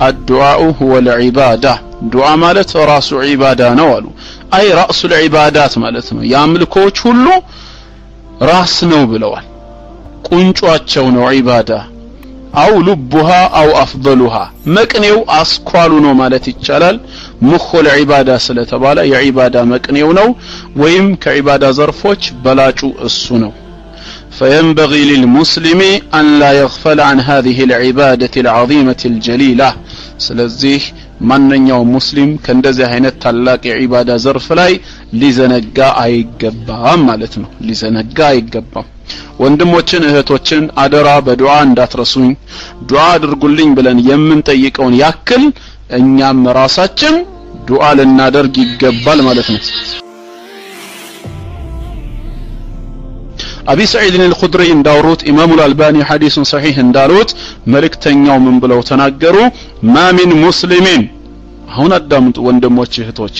الدعاء هو العبادة دعاء ማለት ራሱ ዒባዳ ነው አሉ አይ ራሱ العبادات ማለት ነው ያምልኮች ሁሉ ራስ ነው ብለዋል ቁንጫቸው ነው ዒባዳ አው لبها አው አፍضلها መቅኔው አስኳሉ ነው ማለት ይቻላል ሙኹል ዒባዳ ስለተባለ የዒባዳ መቅኔው ነው ወይም ከዒባዳ ዘርፎች በላጩ እሱ ነው فينبغي للمسلم أن لا يغفل عن هذه العبادة العظيمة الجليلة ስለዚህ ማንኛውም ሙስሊም ከእንደዚህ አይነት ታላቅ የዒባዳ ዘርፍ ላይ ሊዘነጋ አይገባም ማለት ነው ሊዘነጋ አይገባም ወንድሞችን እህቶችን አደራ በዱዓ እንዳትረሱኝ ዱዓ አድርጉልኝ ብለን የምንጠይቀውን ያክል እኛም ራሳችን ዱዓ ልናደርግ ይገባል ማለት ነው أبي سعيد الخدري انداروت إمام الألباني حديث صحيح انداروت ملكتنياو من بلو تناقروا ما من مسلمين هنا الدمت وندموش هتوش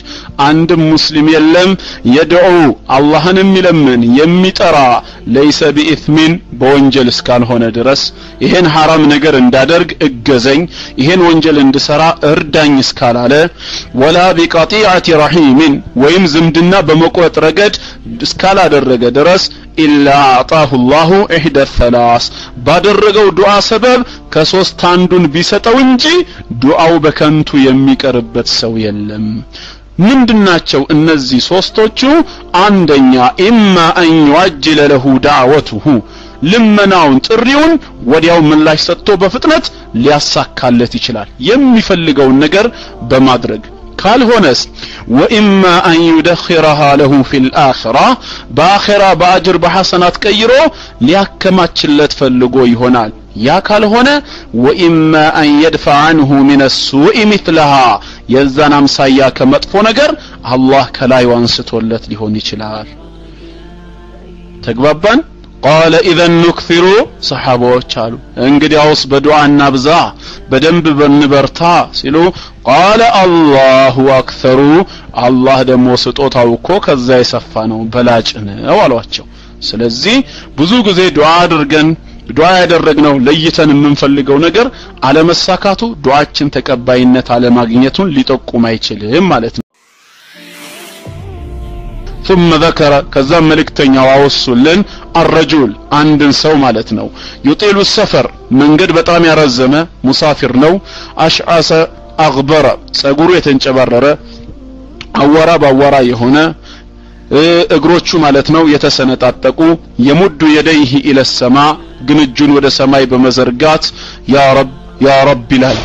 عند مسلم يلم يدعو الله نملمن يمترى ليس بإثم بونجل اسكال هنا درس ይሄን حرام ነገር እንዳደርግ እገዘኝ ይሄን ወንጀል እንድሰራ እርዳኝ እስካል አለ ولا بقطيعة رحيم ወይም ዝምድና በመቆረጥ ረገድ እስካል አደረገ ድረስ إلا أعطاه الله إحدى الثلاث ባደረገው ዱዓ ሰበብ ከሶስት አንዱን ቢሰጠው እንጂ ዱዓው በከንቱ የሚቀርበት ሰው የለም ምንድናቸው እነዚህ ሶስቶቹ አንደኛ إما أن يعجل له دعوته ልመናውን ጥሪውን ወዲያው ምላሽ ሰጥቶ በፍጥነት ሊያሳካለት ይችላል የሚፈልገውን ነገር በማድረግ ካልሆነስ وإما أن يدخرها له في الآخرة بآخرة بأجر بحسنات كيرو ليكماتشلت فلقو يهونال يا ካልሆነ وإما أن يدفع عنه من السوء مثلها يزان امسايا ከመጥፎ ነገር الله ከላይ ዋንስቶለት ሊሆን ይችላል ተግባባን قال اذا نكثر صحابዎች አሉ እንግዲያውስ በዱዓ እናብዛ በደንብ በንበርታ ሲሉ قال الله اكثر الله ደሞ ስጦታው እኮ ከዛ ይሰፋ ነው በላጭ ነው አሏቸው ስለዚህ ብዙ ጊዜ ዱዓ አድርገን ዱዓ ያደረግነው ለይተን የምንፈልገው ነገር አለመሳካቱ ዱዓችን ተቀባይነት አለማግኘቱን ሊጠቁም አይችልም ማለት ነው ثم ذكر كذا ملكتኛ واوصلن الرجل عندن سو ማለት ነው يطيل السفر መንገድ በጣም ያረዘመ ሙሳፊር ነው አሽዓሰ አግበረ ጸጉሩ የተንጨባረረ አወራ ባወራ የሆነ እግሮቹ ማለት ነው የተሰነጣጠቁ የሙዱ የደይሂ ኢለ السما ግንጁን ወደ ሰማይ በመዘርጋት ያ ረብ ይላል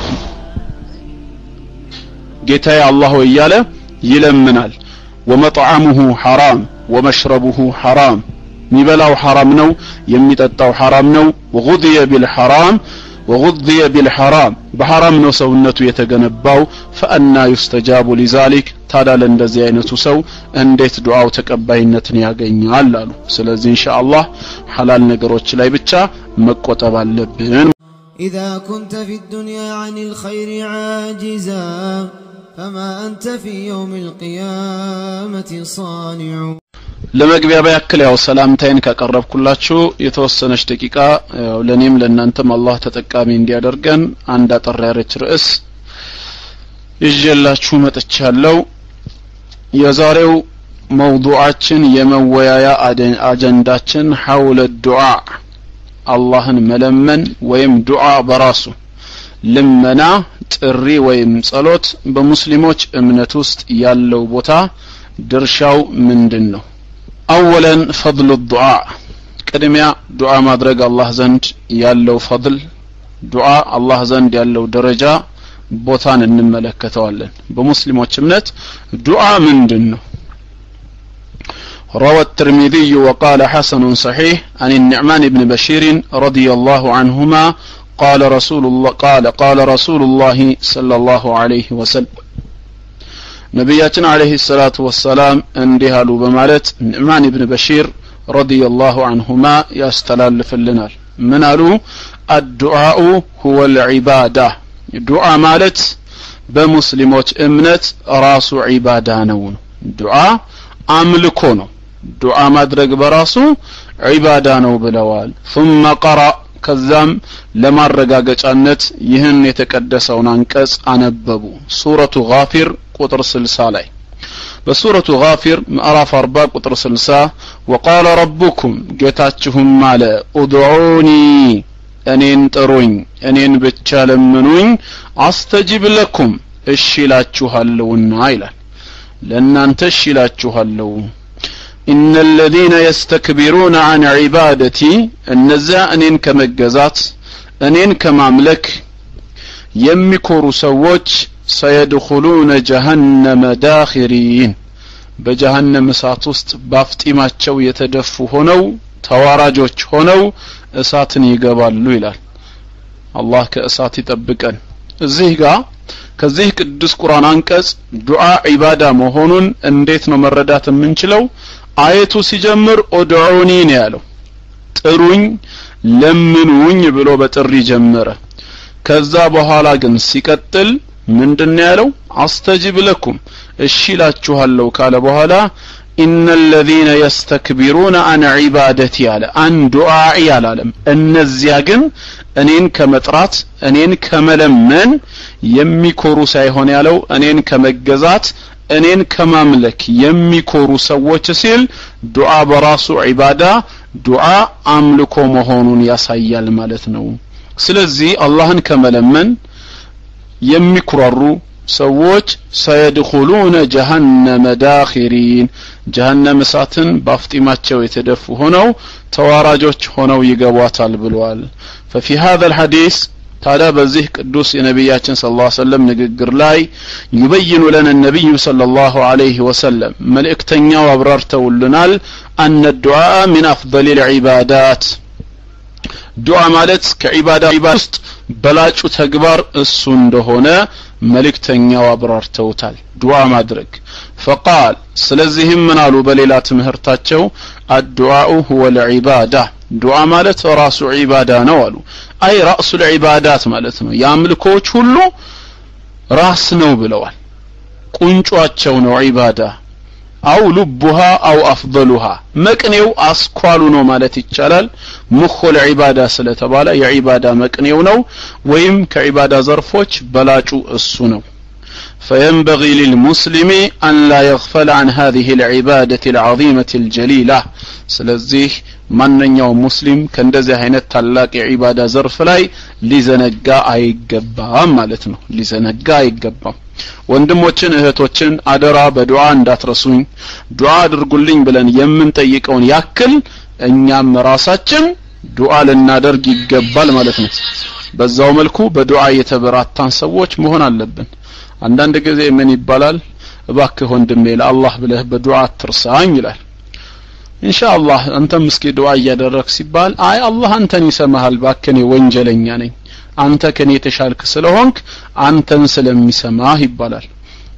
ጌታዬ አላህ ሆይ ያለ ይለምናል ومطعمه حرام ومشربه حرام ميبلاو حرام نو يميتطاو حرام نو وغذي بالحرام بحرام نو سونته يتجنباو فأنا يستجاب لذلك ታዲያ ለእንደዚህ አይነቱ ሰው እንዴት ዱዓው ተቀባይነትን ያገኛል አሉ ስለዚህ ኢንሻአላህ ሐላል ነገሮች ላይ ብቻ መቆጠብ አለብን إذا كنت في الدنيا عن الخير عاجزا فما أنت في يوم القيامة صانع ለመግቢያ በያክል ያው ሰላምታይን ካቀረብኩላችሁ የተወሰነች ደቂቃ ለኔም ለእናንተም አላህ ተጠቃሚ እንዲያደርገን አንድ አጠር ያለች ርዕስ ይዤላችሁ መጥቻለሁ የዛሬው موضوعችን የመወያያ አጀንዳችን حول الدعاء አላህን መለመን ወይም ዱዓ በራሱ ልመና ጥሪ ወይም ጸሎት በሙስሊሞች እምነት ውስጥ ያለው ቦታ ድርሻው ምንድነው اولا فضل الدعاء ቅድሚያ ዱዓ ማድረግ አላህ ዘንድ ያለው فضل ዱዓ አላህ ዘንድ ያለው ደረጃ ቦታን እንመለከተዋለን በሙስሊሞች እምነት ዱዓ ምንድነው روى الترمذي وقال حسن صحيح عن النعمان بن بشير رضي الله عنهما قال رسول الله صلى الله عليه وسلم نبياتنا عليه الصلاة والسلام اندهالوا بمالت نعمان بن بشير رضي الله عنهما يستلالف لنا من قالوا الدعاء هو العبادة دعاء مالت بمسلموت امنت راس عبادة نون دعاء املكونه دعاء مدرج براسو عبادة نو بلوال ثم قرأ ከዛም ለማረጋገጫነት ይህን የተቀደሰውን አንቀጽ አነበቡ ሱረቱ ጋፊር ቁጥር 60 ላይ በሱረቱ ጋፊር ምዕራፍ 40 ቁጥር 60 وقال ربكم ጌታችሁም አለ ادعوني እኔን ጥሩኝ እኔን ብቻ ለምኑኝ አስተጂብ ለኩም እሺ ላችኋለሁና ይላል ለእናንተ እሺ ላችኋለሁ إن الذين يستكبرون عن عبادتي النزا أنين كمجزات أنين كمملك يمكروا سووش سيدخلون جهنم داخرين بجهنم ساتوست بافتيماتشو يتدفو هنو تواراجوش هنو اساتن يقبالو ይላል الله كأسات يطبقن እዚህ ጋር ከዚህ ቅዱስ ቁርአን አንቀጽ ዱዓ ዒባዳ መሆኑን እንዴት ነው መረዳት የምንችለው አየቱ ሲጀምር ኦድዑኒ ነው ያለው ጥሩኝ ለምኑኝ ብሎ በጥሪ ጀመረ ከዛ በኋላ ግን ሲቀጥል ምንድነው ያለው አስተጂብ ለኩም እሺ ላችኋለሁ ካለ በኋላ إن الذين يستكبرون عن عبادتي على عن دعائي على النزيا ግን እኔን ከመጥራት እኔን ከመለመን የሚኮሩ ሳይሆን ያለው እኔን ከመገዛት እኔን ከማምለክ የሚኮሩ ሰዎች ሲል ዱዓ በራሱ ዒባዳ ዱዓ አምልኮ መሆኑን ያሳያል ማለት ነው ስለዚህ አላህን ከመለመን የሚኩራሩ ሰዎች سيدخلون جهنم داخرين جهنم እሳትን ባፍጢማቸው የተደፉ ሆነው ተዋራጆች ሆነው ይገባታል ብለዋል ففي هذا الحديث ታዲያ በዚህ ቅዱስ የነብያችን ሰለላሁ ዐለይሂ ወሰለም ንግግር ላይ يبين لنا النبي صلى الله عليه وسلم መልእክተኛው አብራርተውልናል ان الدعاء من افضل العبادات ዱዓ ማለት ከዒባዳ ውስጥ በላጩ ተግባር እሱ እንደሆነ መልእክተኛው አብራርተውታል ዱዓ ማድረግ فقال ስለዚህም ምን አሉ በሌላ ትምህርታቸው الدعاء هو العباده ዱዓ ማለት ራሱ ዒባዳ ነው አሉ አይ ራሱ العبادات ማለት ነው ያምልኮች ሁሉ ራስ ነው ብለዋል ቁንጯቸው ነው ዒባዳ አው لبها او افضلها መቅኔው አስኳሉ ነው ማለት ይቻላል ሙኹል ዒባዳ ስለተባለ የዒባዳ መቅኔው ነው ወይም ከዒባዳ ዘርፎች በላጩ እሱ ነው فينبغي للمسلم أن لا يغفل عن هذه العبادة العظيمة الجليلة ስለዚህ ማንኛውም ሙስሊም ከእንደዚህ አይነት ታላቅ የዒባዳ ዘርፍ ላይ ሊዘነጋ አይገባም ማለት ነው ሊዘነጋ አይገባም ወንድሞችን እህቶችን አደራ በዱዓ እንዳትረሱኝ ዱዓ አድርጉልኝ ብለን የምንጠይቀውን ያክል እኛም ራሳችን ዱዓ ልናደርግ ይገባል ማለት ነው በዛው መልኩ በዱዓ የተበራታን ሰዎች መሆን አለብን አንዳንድ ጊዜ ምን ይባላል እባክህ ወንድሜ ለአላህ ብለህ በዱዓ አትርሳኝ ይላል ኢንሻአላህ አንተም እስኪ ዱዓ ያደረክ ሲባል አይ አላህ አንተን ይሰማሃል ባከኔ ወንጀለኛ ነኝ አንተ ከኔ ተሻልክ ስለሆንክ አንተን ስለሚሰማህ ይባላል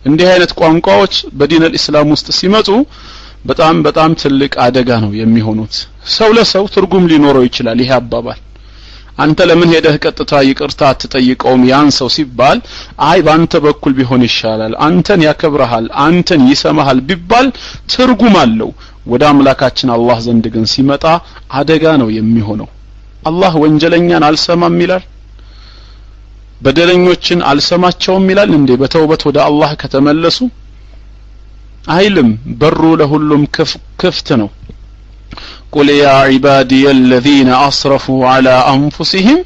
እንዲህ አይነት ቋንቋዎች በዲን الاسلام ውስጥ ሲመጡ በጣም ትልቅ አደጋ ነው የሚሆኑት ሰው ለሰው ትርጉም ሊኖረው ይችላል ይሄ አባባል አንተ ለምን ሄደህ ቀጥታ ይቅርታ አትጠይቀውም ያን ሰው ሲባል አይ ባንተ በኩል ቢሆን ይሻላል አንተን ያከብረሃል አንተን ይሰማሃል ቢባል ትርጉም አለው ወደ አምላካችን አላህ ዘንድ ግን ሲመጣ አደጋ ነው የሚሆነው አላህ ወንጀለኛን አልሰማም ይላል በደለኞችን አልሰማቸውም ይላል እንዴ በተውበት ወደ አላህ ከተመለሱ አይልም በሩ ለሁሉም ክፍት ነው قل يا عبادي الذين أسرفوا على أنفسهم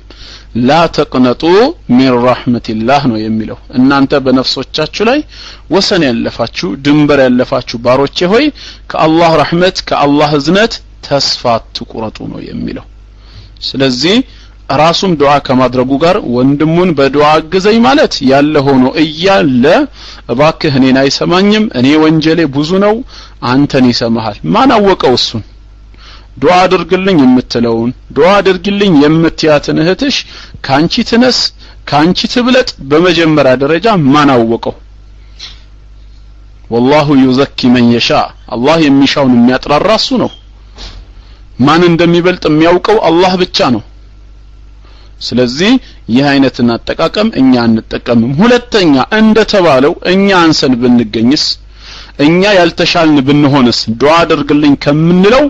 لا تقنطوا من رحمة الله ነው የሚለው እናንተ በነፍሶቻችሁ ላይ ወሰን ያለፋችሁ ድንበር ያለፋችሁ ባሮቼ ሆይ ከአላህ ረህመት ከአላህ እዝነት ተስፋ አትቁረጡ ነው የሚለው ስለዚህ ራሱም ዱዓ ከማድረጉ ጋር ወንድሙን በዱዓ አግዘኝ ማለት ያለ ሆኖ እያለ እባክህ እኔን አይሰማኝም እኔ ወንጀሌ ብዙ ነው አንተን ይሰማሃል ማን አወቀው እሱን ዱዓ አድርግልኝ የምትለውን ዱዓ አድርግልኝ የምትያትን እህትሽ ካንቺ ትነስ ካንቺ ትብለጥ በመጀመሪያ ደረጃ ማን አወቀው والله يزكي من يشاء الله የሚሻውን የሚያጥራራ እሱ ነው ማን እንደሚበልጥ የሚያውቀው አላህ ብቻ ነው ስለዚህ ይህ አይነትን አጠቃቀም እኛ እንጠቀምም ሁለተኛ እንደተባለው እኛ አንሰን ብንገኝስ እኛ ያልተሻልን ብንሆንስ ዱዓ አድርግልኝ ከምንለው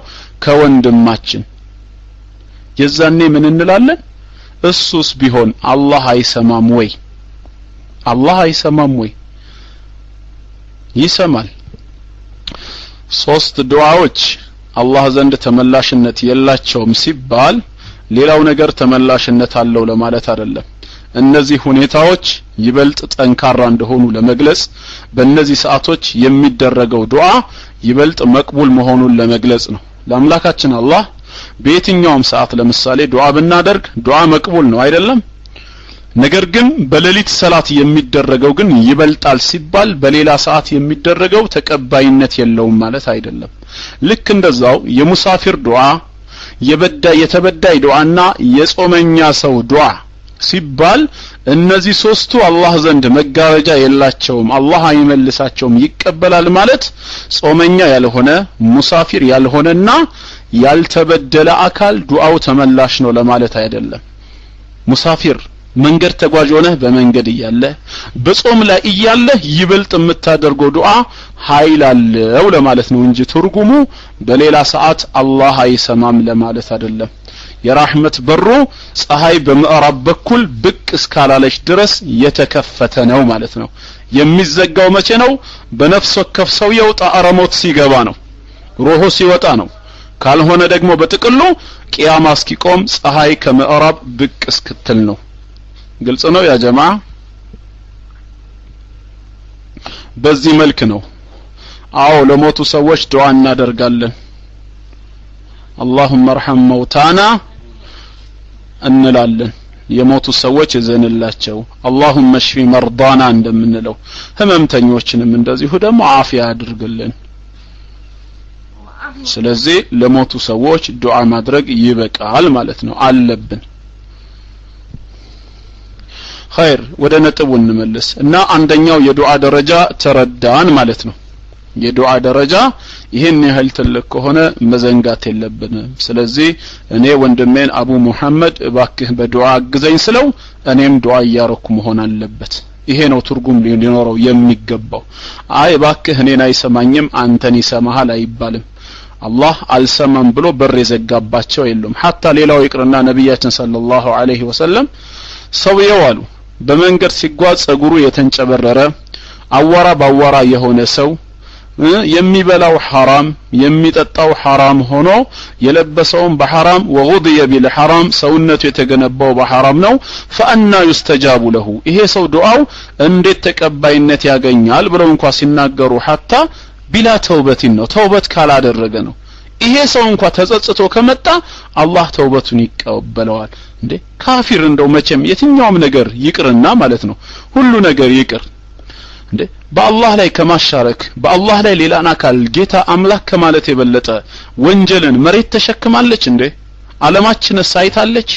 ከወንድማችን የዛኔ ምን እንላለን እሱስ ቢሆን አላህ አይሰማም ወይ አላህ አይሰማም ወይ ይሰማል ሶስት ዱዓዎች አላህ ዘንድ ተመላሽነት የላቸውም ሲባል ሌላው ነገር ተመላሽነት አለው ለማለት አይደለም እነዚህ ሁኔታዎች ይበልጥ ጠንካራ እንደሆኑ ለመግለጽ በእነዚህ ሰዓቶች የሚደረገው ዱዓ ይበልጥ መቅቡል መሆኑን ለመግለጽ ነው ለአምላካችን አላህ በየትኛውም ሰዓት ለምሳሌ ዱዓ ብናደርግ ዱዓ መቅቡል ነው አይደለም ነገር ግን በሌሊት ሰላት የሚደረገው ግን ይበልጣል ሲባል በሌላ ሰዓት የሚደረገው ተቀባይነት የለውም ማለት አይደለም ልክ እንደዛው የሙሳፊር ዱዓ የተበዳይ ዱዓና የጾመኛ ሰው ዱዓ ሲባል እነዚህ ሶስቱ አላህ ዘንድ መጋረጃ የላቸውም አላህ አይመልሳቸውም ይቀበላል ማለት ጾመኛ ያልሆነ ሙሳፊር ያልሆነና ያልተበደለ አካል ዱዓው ተመላሽ ነው ለማለት አይደለም ሙሳፊር መንገድ ተጓዥ ሆነ በመንገድ ይያለ በጾም ላይ ይያለ ይበልጥ የምታደርገው ዱዓ ኃይል አለው ለማለት ነው እንጂ ትርጉሙ በሌላ ሰዓት አላህ አይሰማም ለማለት አይደለም የራህመት በሩ ፀሐይ በመዕራብ በኩል ብቅ እስካላለች ድረስ የተከፈተ ነው ማለት ነው የሚዘጋው መቼ ነው በነፍስ ወከፍ ሰው የውጣ አረሞት ሲገባ ነው ሩሁ ሲወጣ ነው ካልሆነ ደግሞ በጥቅሉ ቂያማ እስኪቆም ፀሐይ ከመዕራብ ብቅ እስክትል ነው ግልጽ ነው ያ ጀማዓ በዚህ መልክ ነው አዎ ለሞቱ ሰዎች ዱዓ እናደርጋለን اللهم ارحم موتانا እንላለን የሞቱ ሰዎች ይዘንላቸው اللهم اشف مرضانا እንደምንለው ህመምተኞችንም እንደዚሁ ደግሞ አፊያ አድርግልን ስለዚህ ለሞቱ ሰዎች ዱዓ ማድረግ ይበቃል ማለት ነው አለብን خير ወደ ነጥቡ እንመለስ እና አንደኛው የዱዓ ደረጃ ተረዳን ማለት ነው የዱዓ ደረጃ ይሄን ያህል ትልቅ ከሆነ መዘንጋት የለብንም ስለዚህ እኔ ወንድሜን አቡ መሐመድ እባክህ በዱዓ አግዘኝ ስለው እኔም ዱዓ ያረኩ መሆን አለበት ይሄ ነው ትርጉም ሊኖረው የሚገባው አይ እባክህ እኔን አይሰማኝም አንተን ይሰማሃል አይባልም አላህ አልሰማም ብሎ በር የዘጋባቸው የለም hatta ሌላው ይቅርና ነብያችን ሰለላሁ ዐለይሂ ወሰለም ሰውየው አሉ በመንገድ ሲጓዝ ጸጉሩ የተንጨበረረ አዋራ ባዋራ የሆነ ሰው የሚበላው حرام የሚጠጣው حرام ሆኖ የለበሰውም በحرام وغضي بالحرام ሰውነቱ የተገነባው በحرام ነው فأنا يستجاب له ይሄ ሰው ዱዓው እንዴት ተቀባይነት ያገኛል ብለው እንኳን ሲናገሩ hatta ቢላ ተውበትን ነው ተውበት ካላደረገ ነው ይሄ ሰው እንኳን ተጸጽቶ ከመጣ አላህ ተውበቱን ይቀበለዋል እንዴ ካፊር እንደው መቼም የትኛውም ነገር ይቅርና ማለት ነው ሁሉ ነገር ይቅር እንዴ በአላህ ላይ ከማሻረክ በአላህ ላይ ሌላን አካል ጌታ አምላክ ከማለት የበለጠ ወንጀልን መሬት ተሸክማለች እንዴ ዓለማችን ሳይታለች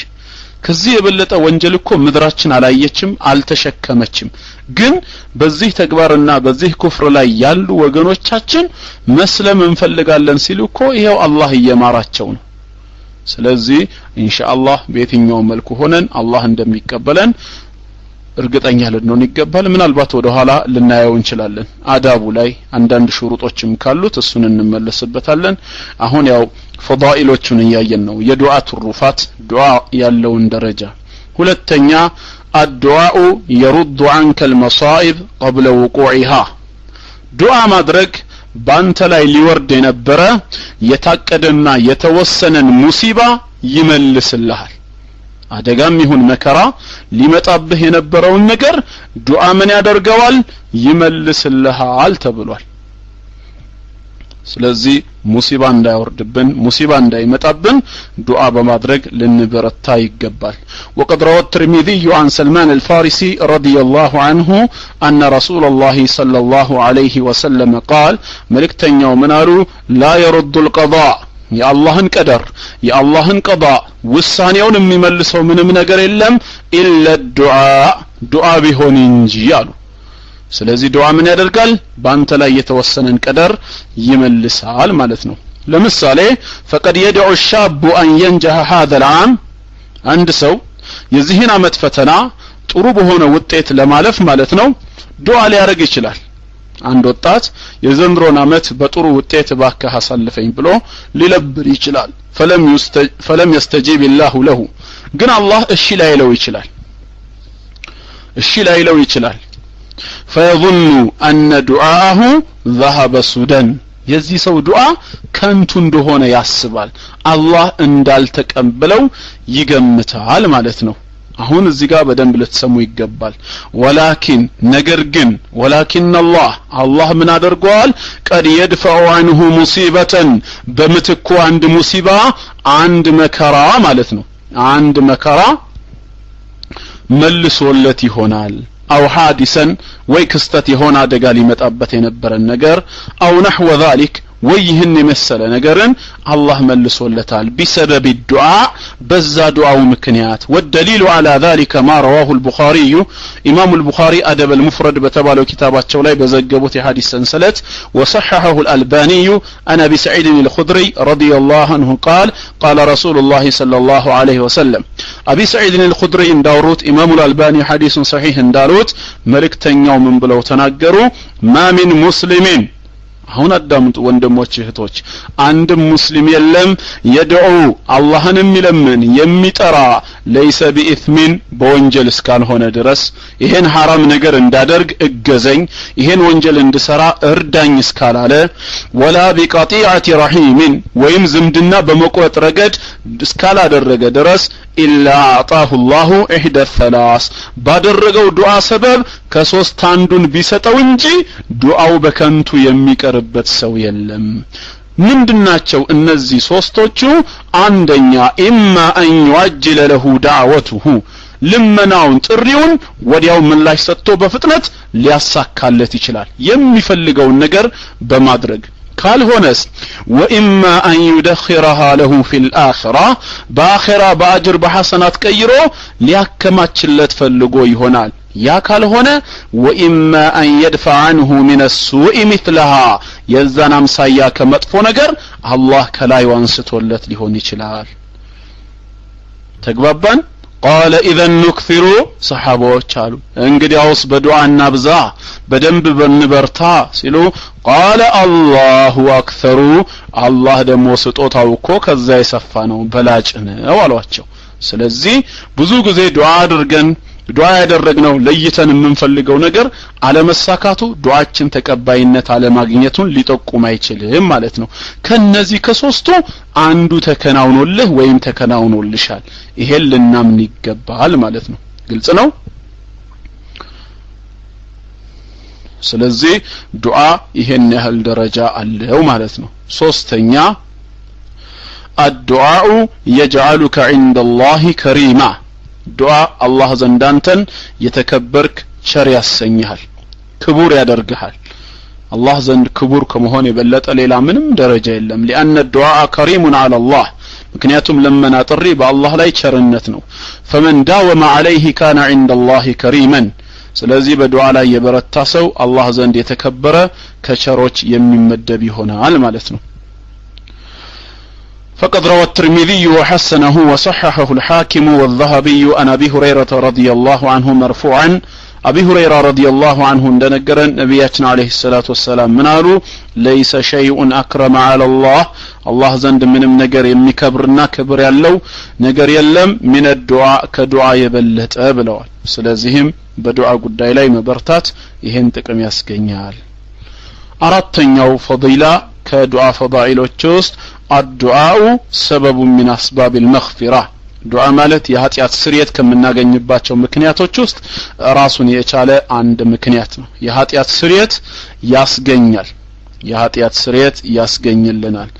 ከዚህ የበለጠ ወንጀል እኮ ምድራችን አላየችም አልተሸከመችም ግን በዚህ ተግባርና በዚህ ኩፍር ላይ ያሉ ወገኖቻችን መስለም እንፈልጋለን ሲሉ እኮ ይሄው አላህ እየማራቸው ነው ስለዚህ ኢንሻአላህ በየትኛው መልኩ ሆነን አላህ እንደሚቀበለን እርግጠኛ ልንሆን ይገባል ምናልባት ወደ ኋላ ልናየው እንችላለን አዳቡ ላይ አንዳንድ ሹሩጦችም ካሉት እሱን እንመለስበታለን አሁን ያው ፈዳኢሎቹን ያያየን ነው የዱዓ ትሩፋት ዱዓ ያለውን ደረጃ ሁለተኛ الدعاء يرد عنك المصائب قبل وقوعها ዱዓ ማድረግ ባንተ ላይ ሊወርድ የነበረ የታቀደና የተወሰነን ሙሲባ ይመልስልሃል አደጋም ይሁን መከራ ሊመጣብህ የነበረውን ነገር ዱዓ ምን ያደርገዋል ይመልስልሃል ተብሏል ስለዚህ ሙሲባ እንዳይወርድብን ሙሲባ እንዳይመጣብን ዱዓ በማድረግ ልንበረታ ይገባል وقد روى الترمذي عن سلمان الفارسي رضي الله عنه أن رسول الله صلى الله عليه وسلم قال ملكتنيو منالو لا يرد القضاء يا اللهن قدر يا اللهن قضاء ውሳኔውን የሚመልሰው ምንም ነገር የለም إلا الدعاء ዱዓ ቢሆን እንጂ አሉ ስለዚህ ዱዓ ምን ያደርጋል ባንተ ላይ የተወሰነን ቀደር ይመልሳል ማለት ነው ለምሳሌ فقد يدعو الشاب أن ينجح هذا العام አንድ ሰው የዚህን አመት ፈተና ጥሩ በሆነ ውጤት ለማለፍ ማለት ነው ዱዓ ሊያደርግ ይችላል አንድ ወጣት የዘንድሮን አመት በጥሩ ውጤት ባከህ አሳልፈኝ ብሎ ሊለብር ይችላል فلم يستجيب الله له ግን አላህ እሺ ላይለው ይችላል فيظن أن دعاءه ذهب سدى የዚህ ሰው ዱዓ ከንቱ እንደሆነ ያስባል አላህ እንዳልተቀበለው ይገምታል ማለት ነው አሁን እዚህ ጋር በደንብ ልትሰሙ ይገባል ولكن الله ምን አድርጓል قد يدفع عنه مصيبة በምትኩ አንድ ሙሲባ አንድ መከራ ማለት ነው አንድ መከራ መልሶለት ይሆናል أو حادثا ويكستت هنا دقال يمتأبت ينبر النقر أو نحو ذلك ويهن مسألة نقرن الله ملسو اللتال بسبب الدعاء بزا دعاء مكنيات والدليل على ذلك ما رواه البخاري إمام البخاري أدب المفرد بتبالو كتابات شولاي بزقبوت حديث سنسلت وصححه الألباني أنا بسعيد الخضري رضي الله عنه قال رسول الله صلى الله عليه وسلم أبي سعيد الخضري انداروت إمام الألباني حديث صحيح انداروت ملك تنيوم من بلو تناقروا ما من مسلمين አሁን አዳምጡ ወንድሞች እህቶች አንድ ሙስሊም የለም የድዑ አላህን የሚለምን የሚጠራ ለይሰ ቢኢስሚን በወንጀል እስካልሆነ ድረስ ይሄን حرام ነገር እንዳደርግ እገዘኝ ይሄን ወንጀል እንድሰራ እርዳኝ እስካላለ ወላ ቢቀጢዓቲ ረሂምን ወይም ዝምድና በመቁረጥ ረገድ እስካላደረገ ድረስ ኢላ አጣሁ الله احدى الثلاث ባደረገው ዱዓ ሰበብ ከሶስት አንዱን ቢሰጠው እንጂ ዱዓው በከንቱ የሚቀርበት ሰው የለም ምንድናቸው እነዚህ ሶስቶቹ አንደኛ ኢማ አን يعجل له دعوته ልመናውን ጥሪውን ወዲያው ምላሽ ሰጥቶ በፍጥነት ሊያሳካለት ይችላል የሚፈልገውን ነገር በማድረግ ካልሆነስ وإما أن يدخرها له في الآخرة بآخرة بأجر بحسنات كيرو ليكماتشلت فلقو يهونال يا ካልሆነ وإما أن يدفع عنه من السوء مثلها የዛን አምሳያ ከመጥፎ ነገር አላህ ከላይ አንስቶለት ሊሆን ይችላል ተግባባን قال اذا نكثر صحابዎች አሉ እንግዲያውስ በዱዓና ብዛ በደንብ በንበርታ ሲሉ قال الله اكثر الله ደሞ ስጦታው እኮ ከዛ ይሰፋ ነው በላጭ ነው አሏቸው ስለዚህ ብዙ ጊዜ ዱዓ አድርገን ዱዓ ያደረግነው ለይተን የምንፈልገው ነገር አለመሳካቱ ዱዓችን ተቀባይነት አለማግኘቱን ሊጠቁም አይችልም ማለት ነው ከነዚህ ከሶስቱ አንዱ ተከናውኖልህ ወይም ተከናውኖልሻል ይሄን ልናምን ይገባል ማለት ነው ግልጽ ነው ስለዚህ ዱዓ ይሄን ያህል ደረጃ አለው ማለት ነው ሶስተኛ الدعاء يجعلك عند الله كريما ዱዓ አላህ ዘንዳንተን የተከበርክ ቸር ያሰኝሃል ክቡር ያደርግሃል አላህ ዘንድ ክቡር ከመሆን የበለጠ ሌላ ምንም ደረጃ የለም لأن الدعاء كريم على الله ምክንያቱም ለመና ጥሪ በአላህ ላይ ቸርነት ነው فمن داوم عليه كان عند الله كريما ስለዚህ በዱዓ ላይ የበረታ ሰው አላህ ዘንድ የተከበረ ከቸሮች የሚመደብ ይሆናል ማለት ነው فقد روى الترمذي وحسنه وصححه الحاكم والذهبي عن أبي هريرة رضي الله عنه مرفوعا أبي هريرة رضي الله عنه እንደነገረን ነብያችን عليه الصلاة والسلام منالو ليس شيء أكرم على الله ዘንድ ምንም ነገር የሚከብርና ክብር ያለው ነገር የለም من الدعاء كدعاء የበለጠ ብለዋል ስለዚህም በዱዓ ጉዳይ ላይ መበርታት ይሄን ጥቅም ያስገኛል አራተኛው ፈዲላ ከዱዓ ፈዳኢሎች ውስጥ الدعاء سبب من أسباب المغفرة ዱዓ ማለት የኃጢአት ስርየት ከመናገኝባቸው ምክንያቶች ውስጥ ራሱን የቻለ አንድ ምክንያት ነው የኃጢአት ስርየት ያስገኝልናል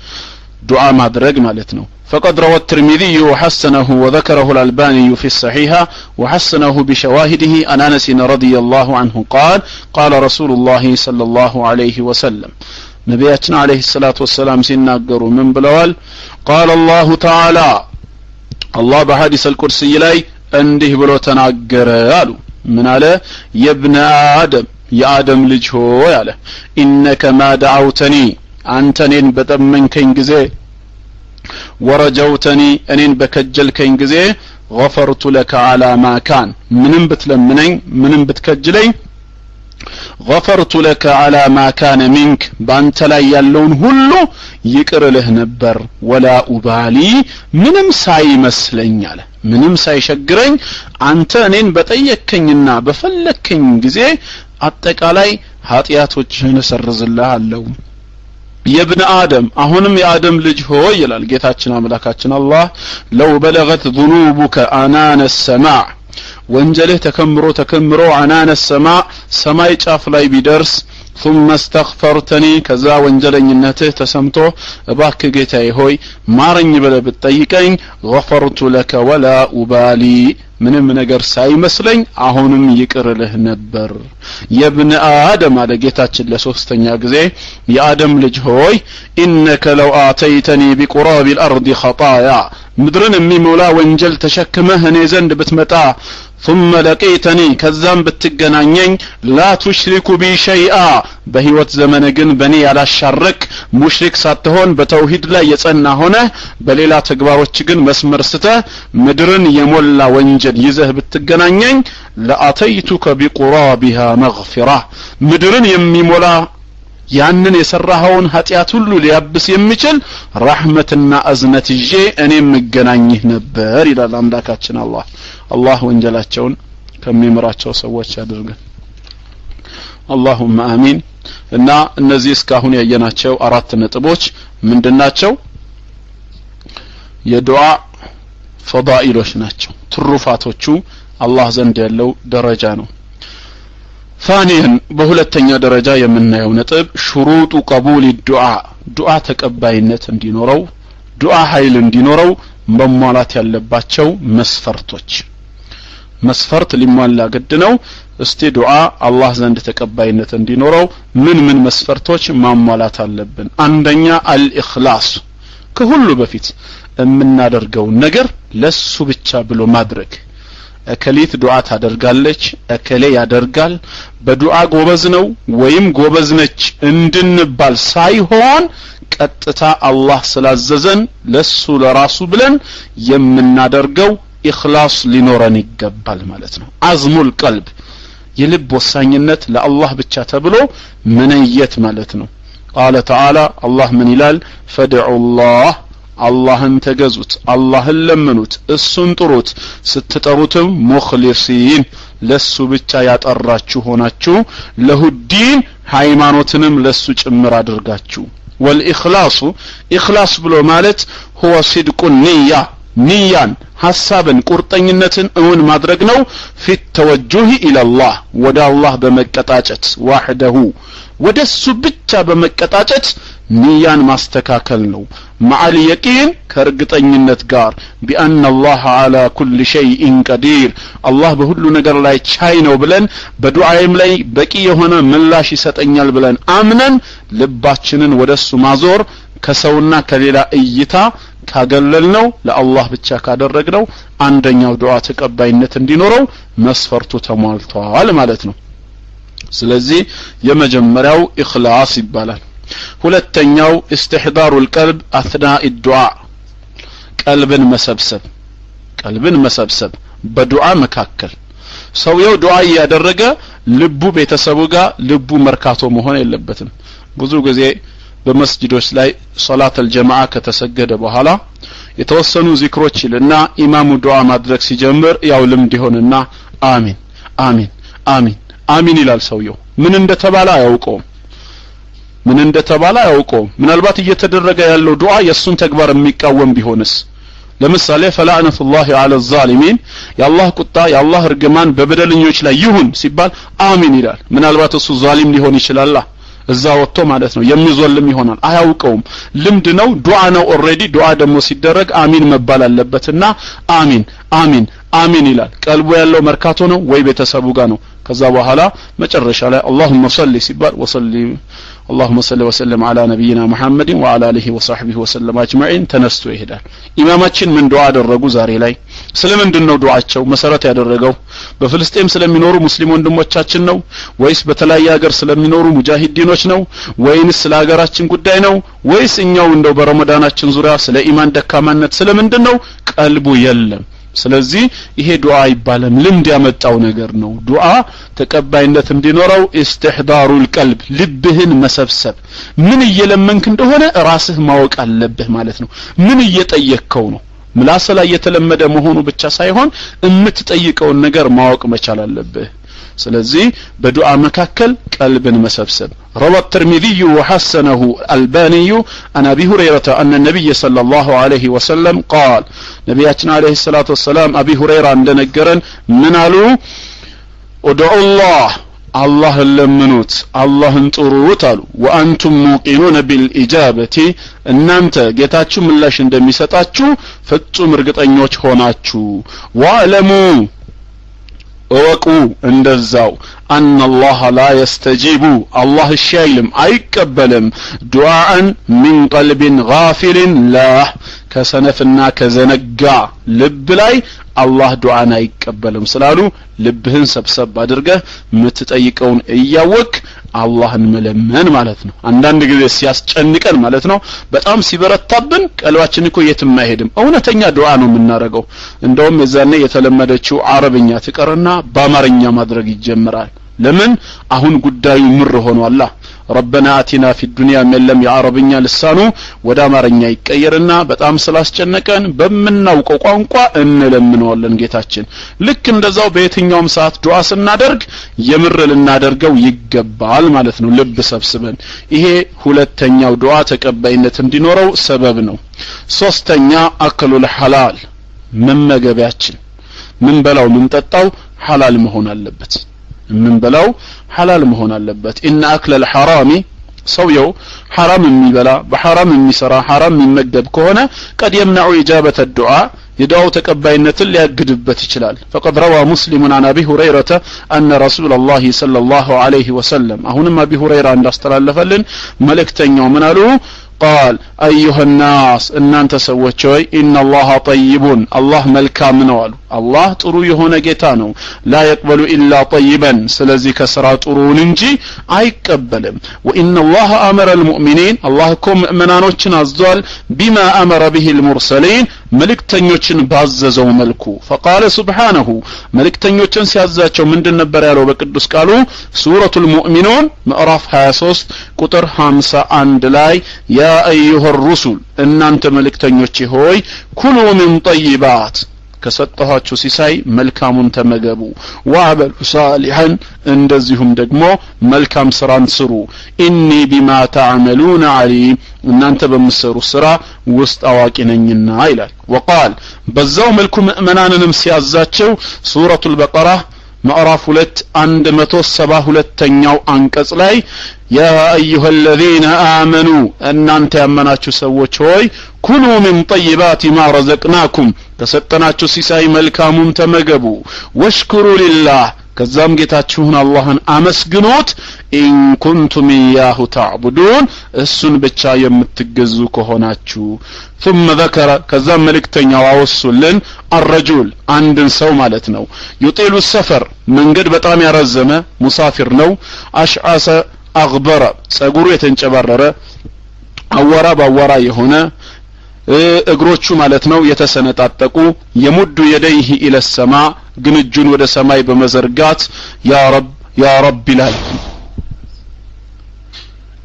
ዱዓ ማድረግ ማለት ነው فقد روى الترمذي وحسنه وذكره الألباني في الصحيحة وحسنه بشواهده عن أنس رضي الله عنه قال رسول الله صلى الله عليه وسلم ነብያችን አለይሂ ሰላቱ ወሰለም ሲናገሩ ምን ብለዋል قال الله تعالى الله በሐዲስ አልቁርሲ ላይ እንዲህ ብሎ ተናገረ አሉ ምን አለ የብነ አደም የአደም ልጅ ሆይ አለ ኢነከ ማ ደዓውተኒ አንተ እኔን በጠመንከኝ ጊዜ ወረጀውተኒ እኔን በከጀልከኝ ጊዜ غفرت لك على ما كان ምንም ብትለምነኝ ምንም ብትከጅለኝ غفرت لك على ما كان منك بانت ላይ ያለውን ሁሉ ይቅርልህ ነበር ولا أبالي ምንም ሳይመስለኝ አለ ምንም ሳይሸግረኝ አንተ እኔን በጠየከኝና በፈለከኝ ጊዜ አጠቃላይ ኃጢያቶችህን እሰርዝልሃለሁ የብነ አደም አሁንም የአደም ልጅ ሆይ ይላል ጌታችን አምላካችን አላህ ለው በለገት ذنوبك عنان السماء ወንጀልህ ተከምሮ عنان السماء ሰማይ ጫፍ ላይ ቢደርስ ثم استغفرتني ከዛ ወንጀለኝነትህ ተሰምቶ እባክህ ጌታዬ ሆይ ማረኝ ብለህ ብትጠይቀኝ غفرت لك ولا أبالي ምንም ነገር ሳይመስለኝ አሁንም ይቅርልህ ነበር የብነ አደም አለ ጌታችን ለሶስተኛ ጊዜ የአደም ልጅ ሆይ انك لو اتيتني بقراب الارض خطايا ምድርን የሚሞላ ወንጀል ተሸክመህ እኔ ዘንድ ብትመጣ ثم لقيتني ከዛም ብትገናኘኝ لا تشرك بي شيئا በህይወት ዘመነ ግን በኔ ያላሻረክ ሙሽሪክ ሳትሆን በተውሂድ ላይ የጸና ሆነ በሌላ ተግባሮች ግን መስመር ስተህ ምድርን የሞላ ወንጀል ይዘህ ብትገናኘኝ لاتيتك بقرابها مغفرة ምድርን የሚሞላ ያንን የሰራኸውን ኃጢያት ሁሉ ሊያብስ የሚችል ረህመትና አዝነት ይዤ እኔም መገናኝህ ነበር ይላል አምላካችን አላህ ወንጀላቸውን ከሚምራቸው ሰዎች ያድርገን اللهم آمين እና እነዚህ እስካሁን ያየናቸው አራት ነጥቦች ምንድናቸው የዱዓ ፈዳኢሎች ናቸው ትሩፋቶቹ አላህ ዘንድ ያለው ደረጃ ነው ثانيا በሁለተኛ ደረጃ የምናየው ነጥብ شروط قبول الدعاء ዱዓ ተቀባይነት እንዲኖረው ዱዓ ኃይል እንዲኖረው መሟላት ያለባቸው መስፈርት ሊሟላ ግድ ነው እስቲ ዱዓ አላህ ዘንድ ተቀባይነት እንዲኖረው ምን መስፈርቶች ማሟላት አለብን አንደኛ አልኢኽላስ ከሁሉ በፊት የምናደርገው ነገር ለሱ ብቻ ብሎ ማድረግ እከሊት ዱዓ ታደርጋለች እከሌ ያደርጋል በዱዓ ጎበዝ ነው ወይም ጎበዝ ነች እንድንባል ሳይሆን ቀጥታ አላህ ስላዘዘን ለሱ ለራሱ ብለን የምናደርገው ኢኽላስ ሊኖረን ይገባል ማለት ነው አዝሙል ቀልብ የልብ ወሳኝነት ለአላህ ብቻ ተብሎ መነየት ማለት ነው قال تعالى الله من ይላል فدعوا الله አላህን ተገዙት አላህን ለምኑት እሱን ጥሩት ስትጠሩትም ሙኽሊሲን ለሱ ብቻ ያጠራችሁ ሆናችሁ ለሁዲን ሃይማኖትንም ለሱ ጭምር አድርጋችሁ والإخلاص إخلاص ብሎ ማለት هو صدق النية نيان ሐሳብን ቁርጠኝነትን እውን ማድረግ ነው في التوجه الى الله ወደ አላህ በመቀጣጨት وحده ወደሱ ብቻ በመቀጣጨት ንያን ማስተካከል ነው مع اليقين ከርግጠኝነት ጋር بان الله على كل شيء قدير الله በሁሉ ነገር ላይ ቻይ ነው ብለን በዱዓይም ላይ በቂ የሆነ ምላሽ ይሰጠኛል ብለን አምነን ልባችንን ወደሱ ማዞር ከሰውና ከሌላ እይታ ካገለልነው ለአላህ ብቻ ካደረግነው አንደኛው ዱዓ ተቀባይነት እንዲኖረው መስፈርቱ ተሟልቷል ማለት ነው ስለዚህ የመጀመሪያው ኢኽላስ ይባላል ሁለተኛው استحضار القلب اثناء الدعاء ቀልብን መሰብሰብ በዱዓ መካከል ሰውየው ዱዓ ያደረገ ልቡ ቤተሰቡ ጋር ልቡ መርካቶ መሆን የለበትም ብዙ ጊዜ በመስጂዶች ላይ ሶላት الجماعه ከተሰገደ በኋላ የተወሰኑ ዚክሮች ይልና ኢማሙ ዱዓ ማድረግ ሲጀምር ያው ልምድ ይሆንና አሚን አሚን አሚን አሚን ይላል ሰውየው ምን እንደተባለ አያውቀውም ምናልባት እየተደረገ ያለው ዱዓ የሱን ተግባር የሚቃወም ቢሆንስ ለምሳሌ فلعنة الله على الظالمين የአላህ ቁጣ የአላህ እርግማን በበደለኞች ላይ ይሁን ሲባል አሚን ይላል ምናልባት እሱ ዛሊም ሊሆን ይችላል እዛ ወጥቶ ማለት ነው የሚዞልም ይሆናል አያውቀውም ልምድ ነው ዱዓ ነው ኦሬዲ ዱዓ ደግሞ ሲደረግ አሚን መባል አለበትና አሚን አሚን አሚን ይላል ቀልቡ ያለው መርካቶ ነው ወይ ቤተሰቡ ጋር ነው ከዛ በኋላ መጨረሻ ላይ اللهم صل ሲባል وصلي اللهم صل وسلم على نبينا محمد وعلى اله وصحبه وسلم اجمعين ተነስቶ ይሄዳል ኢማማችን ምን ዱዓ አደረጉ ዛሬ ላይ ስለምንድነው ዱዓቸው መሰረት ያደረገው በፍልስጤም ስለሚኖሩ ሙስሊም ወንድሞቻችን ነው ወይስ በተለያየ ሀገር ስለሚኖሩ ሙጃሂዲኖች ነው ወይስ ስለ ሀገራችን ጉዳይ ነው ወይስ እኛው እንደው በረመዳናችን ዙሪያ ስለ ኢማን ደካማነት ስለምንድነው ቀልቡ የለም ስለዚህ ይሄ ዱዓ ይባላል ልምድ ያመጣው ነገር ነው ዱዓ ተቀባይነት እንዲኖረው ኢስቲህዳሩል ቀልብ ልብህን መሰብሰብ ምን እየለመንክ እንደሆነ ራስህ ማወቅ አለብህ ማለት ነው ምን እየጠየቅከው ነው ምላስ ላይ የተለመደ መሆኑ ብቻ ሳይሆን እምትጠይቀውን ነገር ማወቅ መቻል አለብህ ስለዚህ በዱዓ መካከል ቀልብን መሰብሰብ روى الترمذي وحسنه الألباني عن أبي هريرة أن النبي صلى الله عليه وسلم قال نبينا عليه الصلاة والسلام أبي هريرة عندنا قرن من قالوا ادعوا الله لمنوت الله انطروت وأنتم موقنون بالإجابة إن أنت جتاتشو ملاش اندميستاتشو فتو مرقطانيوچ هوناتشو واعلموا أوقوا اندزاو أن الله لا يستجيب الله الشايلم أيكبلم دعاء من قلب غافل لا كسنفنا كزنقا لب لاي الله دعانا يقبلهم سلالو لبهن سبسب አድርገህ የምትጠይቀውን እያወቅ አላህን መለመን ማለት ነው አንዳንድ ጊዜ ሲያስጨንቀን ማለት ነው በጣም ሲበረታብን ቀልባችን እኮ የትም አይሄድም እውነተኛ ዱዓ ነው የምናረገው እንደውም የዛኔ የተለመደችው አረብኛ ትቀርና በአማርኛ ማድረግ ይጀምራል ለምን አሁን ጉዳዩ ምር ሆኗል ربنا آتنا في الدنيا من لم يعربኛ ልሳኑ ወደ አማርኛ ይቀየርና በጣም ስላስጨነቀን በመናውቀው ቋንቋ እንለምነዋለን ጌታችን ልክ እንደዛው በየትኛውም ሰዓት ዱዓ ስናደርግ የምር ልናደርገው ይገባል ማለት ነው ልብ ሰብስበን ይሄ ሁለተኛው ዱዓ ተቀባይነት እንዲኖረው ሰበብ ነው ሶስተኛ አክሉል ሐላል መመገቢያችን ምን በላው ምን ጠጣው ሐላል መሆን አለበት ምን በላው ሐላል መሆን አለበት ان اكل الحرام ሰውየው حرام የሚበላ በሐራም የሚሰራ حرام የሚመገብ ከሆነ قد يمنع اجابه الدعاء يدعو ተቀባይነትን ሊያግድበት ይችላል فقد روى مسلم عن ابي هريره ان رسول الله صلى الله عليه وسلم አሁንም ابي هريره እንዳስተላለፈልን መልእክተኛው ምን አሉ قال ايها الناس ان انت سوچوي ان الله طيب الله ملكام ነው አሉ الله ጥሩ የሆነ ጌታ ነው لا يقبل الا طيبا ስለዚህ ከስራ ጥሩን እንጂ አይቀበልም وان الله امر المؤمنين الله كم ምእመናኖችን አዟል بما امر به المرسلين መልእክተኞችን ባዘዘው መልኩ فقال سبحانه መልእክተኞችን ሲያዛቸው ምንድን ነበር ያለው በቅዱስ ቃሉ ሱረቱ المؤمنون ምዕራፍ 23 ቁጥር 51 ላይ ያ ايها الرسل እናንተ መልእክተኞች ሆይ ኩሉ من طيبات ከሰጠኋችሁ ሲሳይ መልካሙን ተመገቡ ወአበሉ ሳሊሐን እንደዚሁም ደግሞ መልካም ስራን ስሩ ኢኒ ቢማ ተዓመሉን ዓሊም እናንተ በምትሰሩ ስራ ውስጥ አዋቂ ነኝና ይላል وقال በዛው መልኩ ምእመናንንም ሲያዛቸው ሱረቱል በቀራ ምዕራፍ 2 172ኛው አንቀጽ ላይ ያ ايها الذين امنوا እናንተ ያመናችሁ ሰዎች ሆይ ኩሉ من طيبات ما رزقناكم ተሰጠናችሁ ሲሳይ መልካሙን ተመገቡ ወሽኩሩ ሊላህ ከዛም ጌታችሁን አላህን አመስግኑት ኢን ኩንቱም ኢያሁ ተዕቡዱን እሱን ብቻ የምትገዙ ከሆናችሁ ثم ذكر ከዛም መልእክተኛው አወሱልን الرجل አንድን ሰው ማለት ነው يطيل السفر መንገድ በጣም ያረዘመ ሙሳፊር ነው አሽዓሰ አግበረ ጸጉሩ የተንጨባረረ አዋራ ባዋራ የሆነ እግሮቹ ማለት ነው የተሰነጣጠቁ የሙዱ የደይሂ ኢለ ሰማ ግን እጁን ወደ ሰማይ በመዘርጋት ያ ረብ ይላል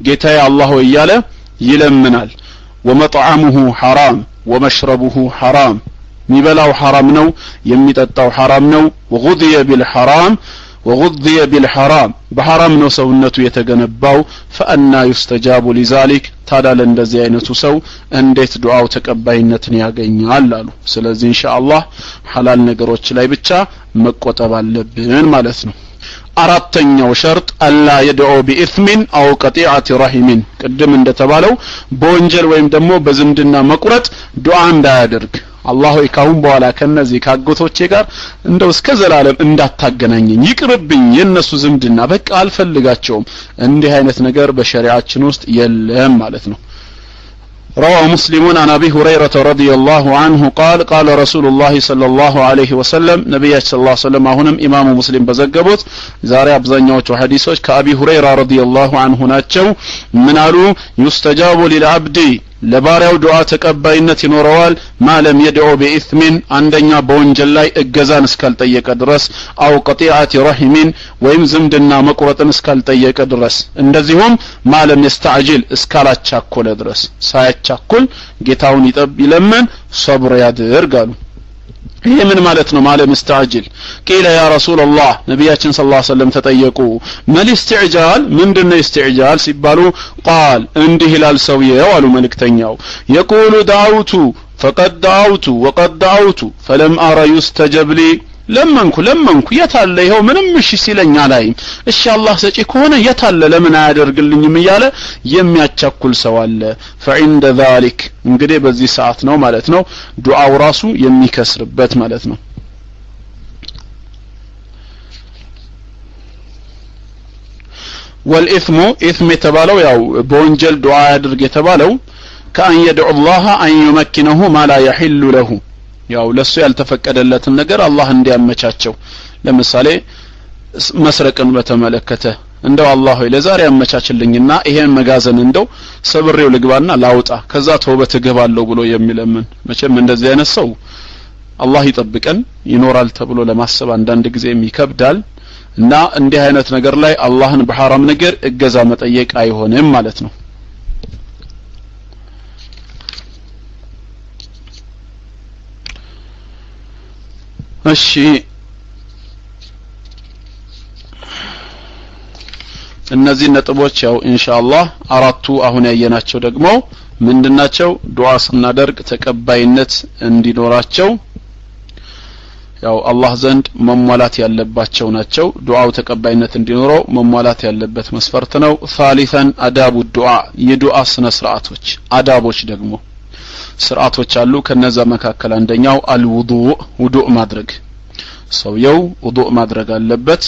ጌታዬ አላህ ሆይ እያለ ይለምናል ወመጥዓሙሁ ሐራም ወመሽረቡሁ ሐራም ሚበላው ሐራም ነው የሚጠጣው ሐራም ነው ወጉድየ ቢልሐራም وغذي بالحرام بحرام ነው ሰውነቱ የተገነባው فأنا يستجاب لذلك ታዲያ ለእንደዚህ አይነቱ ሰው እንዴት ዱዓው ተቀባይነትን ያገኛል አሉ ስለዚህ ኢንሻአላህ ሐላል ነገሮች ላይ ብቻ መቆጠብ አለብን ማለት ነው አራተኛው ሸርጥ አላ يدعو بإثم أو قطيعة رحم ቅድም እንደተባለው በወንጀል ወይም ደግሞ በዝምድና መቁረጥ ዱዓ እንዳያደርግ አላህ ሆይ ካሁን በኋላ ከነዚህ ካጎቶቼ ጋር እንደው እስከ ዘላለም እንዳታገናኘኝ ይቅርብኝ የነሱ ዝምድና በቃ አልፈልጋቸውም እንዲህ አይነት ነገር በሸሪዓችን ውስጥ የለም ማለት ነው روى مسلم عن أبي هريرة رضي الله عنه قال قال رسول الله صلى الله عليه وسلم نبي صلى الله عليه وسلم هنا إمام مسلم بزقبوت زاري أبزانيوت وحديثوش كأبي هريرة رضي الله عنه ناتشو من قالوا يستجاب للعبد ለባሪያው ዱዓ ተቀባይነት ይኖረዋል ማለም يدعو بإثم አንደኛ በወንጀል ላይ እገዛን እስካልጠየቀ ድረስ አው قطيعة رحم ወይም ዝምድና መቁረጥን እስካልጠየቀ ድረስ እንደዚሁም ማለም يستعجل እስካላቻኮለ ድረስ ሳያቻኮል ጌታውን ይለምን ሶብር ያድርጋሉ ይሄ ምን ማለት ነው ማለም استعجل قيل يا رسول الله ነብያችን ሰለላሁ ዐለይሂ ወሰለም ተጠየቁ ምን استعجال ምንድነው استعجال ሲባሉ قال እንዲህ ይላል ሰውየው አሉ መልእክተኛው يقول دعوت فقد دعوت وقد دعوت فلم أرى يستجب لي ለመንኩ የታለ ይሄው ምንም እሺ ሲለኛ ላይ እሺ አላህ ሰጪ ከሆነ የታለ ለምን አያደርግልኝም እያለ የሚያቻኩል ሰው አለ فعند ذلك እንግዲህ በዚህ ሰዓት ነው ማለት ነው ዱዓው ራሱ የሚከስርበት ማለት ነው والإثم إثم የተባለው ያው በወንጀል ዱዓ ያድርግ የተባለው كأن يدعو الله أن يمكنه ما لا يحل له ያው ለሱ ያልተፈቀደለትን ነገር አላህ እንዲያመቻቸው ለምሳሌ መስረቅን በተመለከተ እንደው አላህ ሆይ ለዛሬ ያመቻችልኝና ይሄን መጋዘን እንደው ሰብሬው ልግባና ላውጣ ከዛ ተውበት ገባለው ብሎ የሚለምን መቼም እንደዚህ አይነት ሰው አላህ ይጠብቀን ይኖራል ተብሎ ለማሰብ አንዳንድ ጊዜ ይከብዳል እና እንዲህ አይነት ነገር ላይ አላህን በሐራም ነገር እገዛ መጠየቅ አይሆንም ማለት ነው እሺ እነዚህ ነጥቦች ያው ኢንሻአላህ አራቱ አሁን ያየናቸው ደግሞ ምንድናቸው ዱዓ ስናደርግ ተቀባይነት እንዲኖራቸው ያው አላህ ዘንድ መሟላት ያለባቸው ናቸው ዱዓው ተቀባይነት እንዲኖረው መሟላት ያለበት መስፈርት ነው ثالثا አዳቡ ዱዓ የዱዓ ስነ ስርዓቶች አዳቦች ደግሞ ስርዓቶች አሉ ከነዛ መካከል አንደኛው ውዱእ ማድረግ ሰውየው ውዱእ ማድረግ አለበት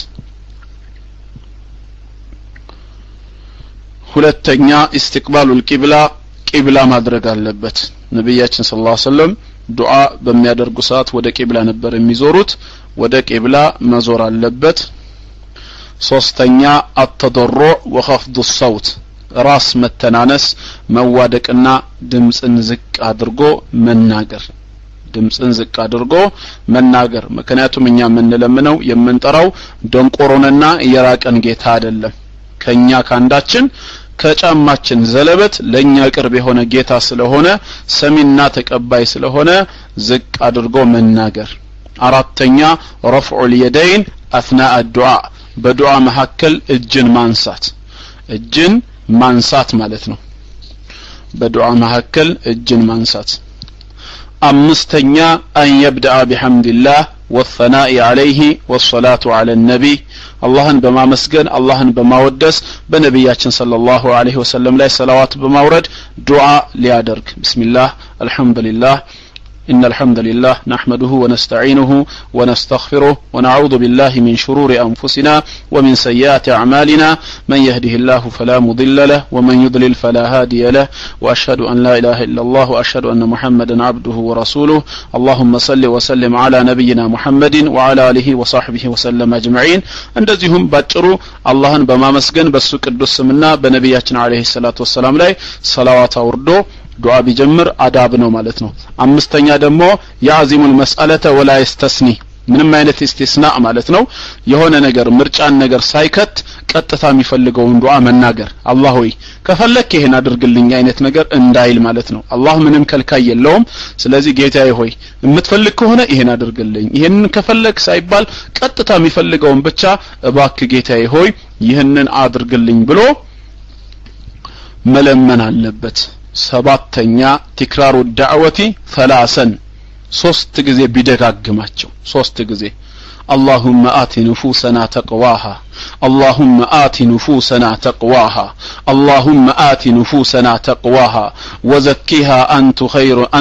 ሁለተኛ ኢስቲቅባሉል ቂብላ ማድረግ አለበት ነብያችን ሰለላሁ ዐለይሂ ወሰለም ዱዓ በሚያደርጉ ሰዓት ወደ ቂብላ ነበር የሚዞሩት ወደ ቂብላ መዞር አለበት ሶስተኛ አተضرع وخفض الصوت ራስ መተናነስ መዋደቅና ድምጽን ዝቅ አድርጎ መናገር ምክንያቱም እኛ የምንለምነው የምንጠራው ደንቆሮንና የራቀን ጌታ አይደለም ከኛ ካንዳችን ከጫማችን ዘለበት ለኛ ቅርብ የሆነ ጌታ ስለሆነ ሰሚና ተቀባይ ስለሆነ ዝቅ አድርጎ መናገር አራተኛ رفع اليدين اثناء الدعاء በዱዓ መሐከል እጅን ማንሳት ማለት ነው በዱዓ መሐከል እጅን ማንሳት አምስተኛ ان يبدا بحمد الله والثناء عليه والصلاه على النبي አላህን በማመስገን አላህን በማወደስ በነብያችን ሰለላሁ ዐለይሂ ወሰለም ላይ ሰላዋት በማውረድ ዱዓ ሊያደርግ ቢስሚላህ አልহামዱሊላህ إن الحمد لله نحمده ونستعينه ونستغفره ونعوذ بالله من شرور أنفسنا ومن سيئات أعمالنا من يهده الله فلا مضل له ومن يضلل فلا هادي له وأشهد أن لا إله إلا الله وأشهد أن محمدا عبده ورسوله اللهم صل وسلم على نبينا محمد وعلى آله وصحبه وسلم أجمعين እንደዚሁም ባጭሩ አላህን በማመስገን በሱ ቅዱስ ስምና በነብያችን አለይሂ ሰላቱ ወሰለም ላይ ሰላዋት አውርዶ ዱዓ ቢጀምር አዳብ ነው ማለት ነው አምስተኛ ደግሞ ያዚሙል መስአለተ ወላ ይስተስኒ ምንም አይነት ኢስቲስናእ ማለት ነው የሆነ ነገር ምርጫን ነገር ሳይከት ቀጥታ የሚፈልገውን ዱዓ መናገር አላህ ሆይ ከፈለክ ይሄን አድርግልኝ አይነት ነገር እንዳይል ማለት ነው አላህ ምንም ከልካይ የለውም ስለዚህ ጌታዬ ሆይ የምትፈልግ ከሆነ ይሄን አድርግልኝ ይሄንን ከፈለክ ሳይባል ቀጥታ የሚፈልገውን ብቻ እባክ ጌታዬ ሆይ ይሄንን አድርግልኝ ብሎ መለመን አለበት ሰባተኛ تكرار الدعوة ثلاثا ሶስት ጊዜ ቢደጋግማቸው ሶስት ጊዜ اللهم آت نفوسنا تقواها اللهم آت نفوسنا تقواها اللهم آت نفوسنا تقواها وزكيها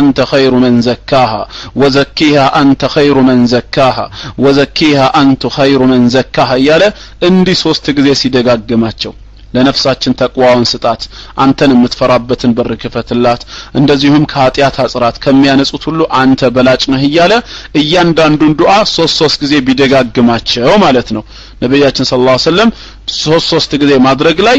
أنت خير من زكاها وزكيها أنت خير من زكاها وزكيها أنت خير من زكاها ياله اندي ሶስት ጊዜ ሲደጋግማቸው ለነፍሳችን ተቅዋውን ስጣት አንተን የምትፈራበትን በር ክፈትላት እንደዚሁም ከኃጢአት አጽራት ከሚያነጹት ሁሉ አንተ በላጭ ነህ ይያለ እያንዳንዱን ዱዓ ሶስት ጊዜ ቢደጋግማቸው ማለት ነው ነብያችን ሰለላሁ ዐለይሂ ወሰለም ሶስት ጊዜ ማድረግ ላይ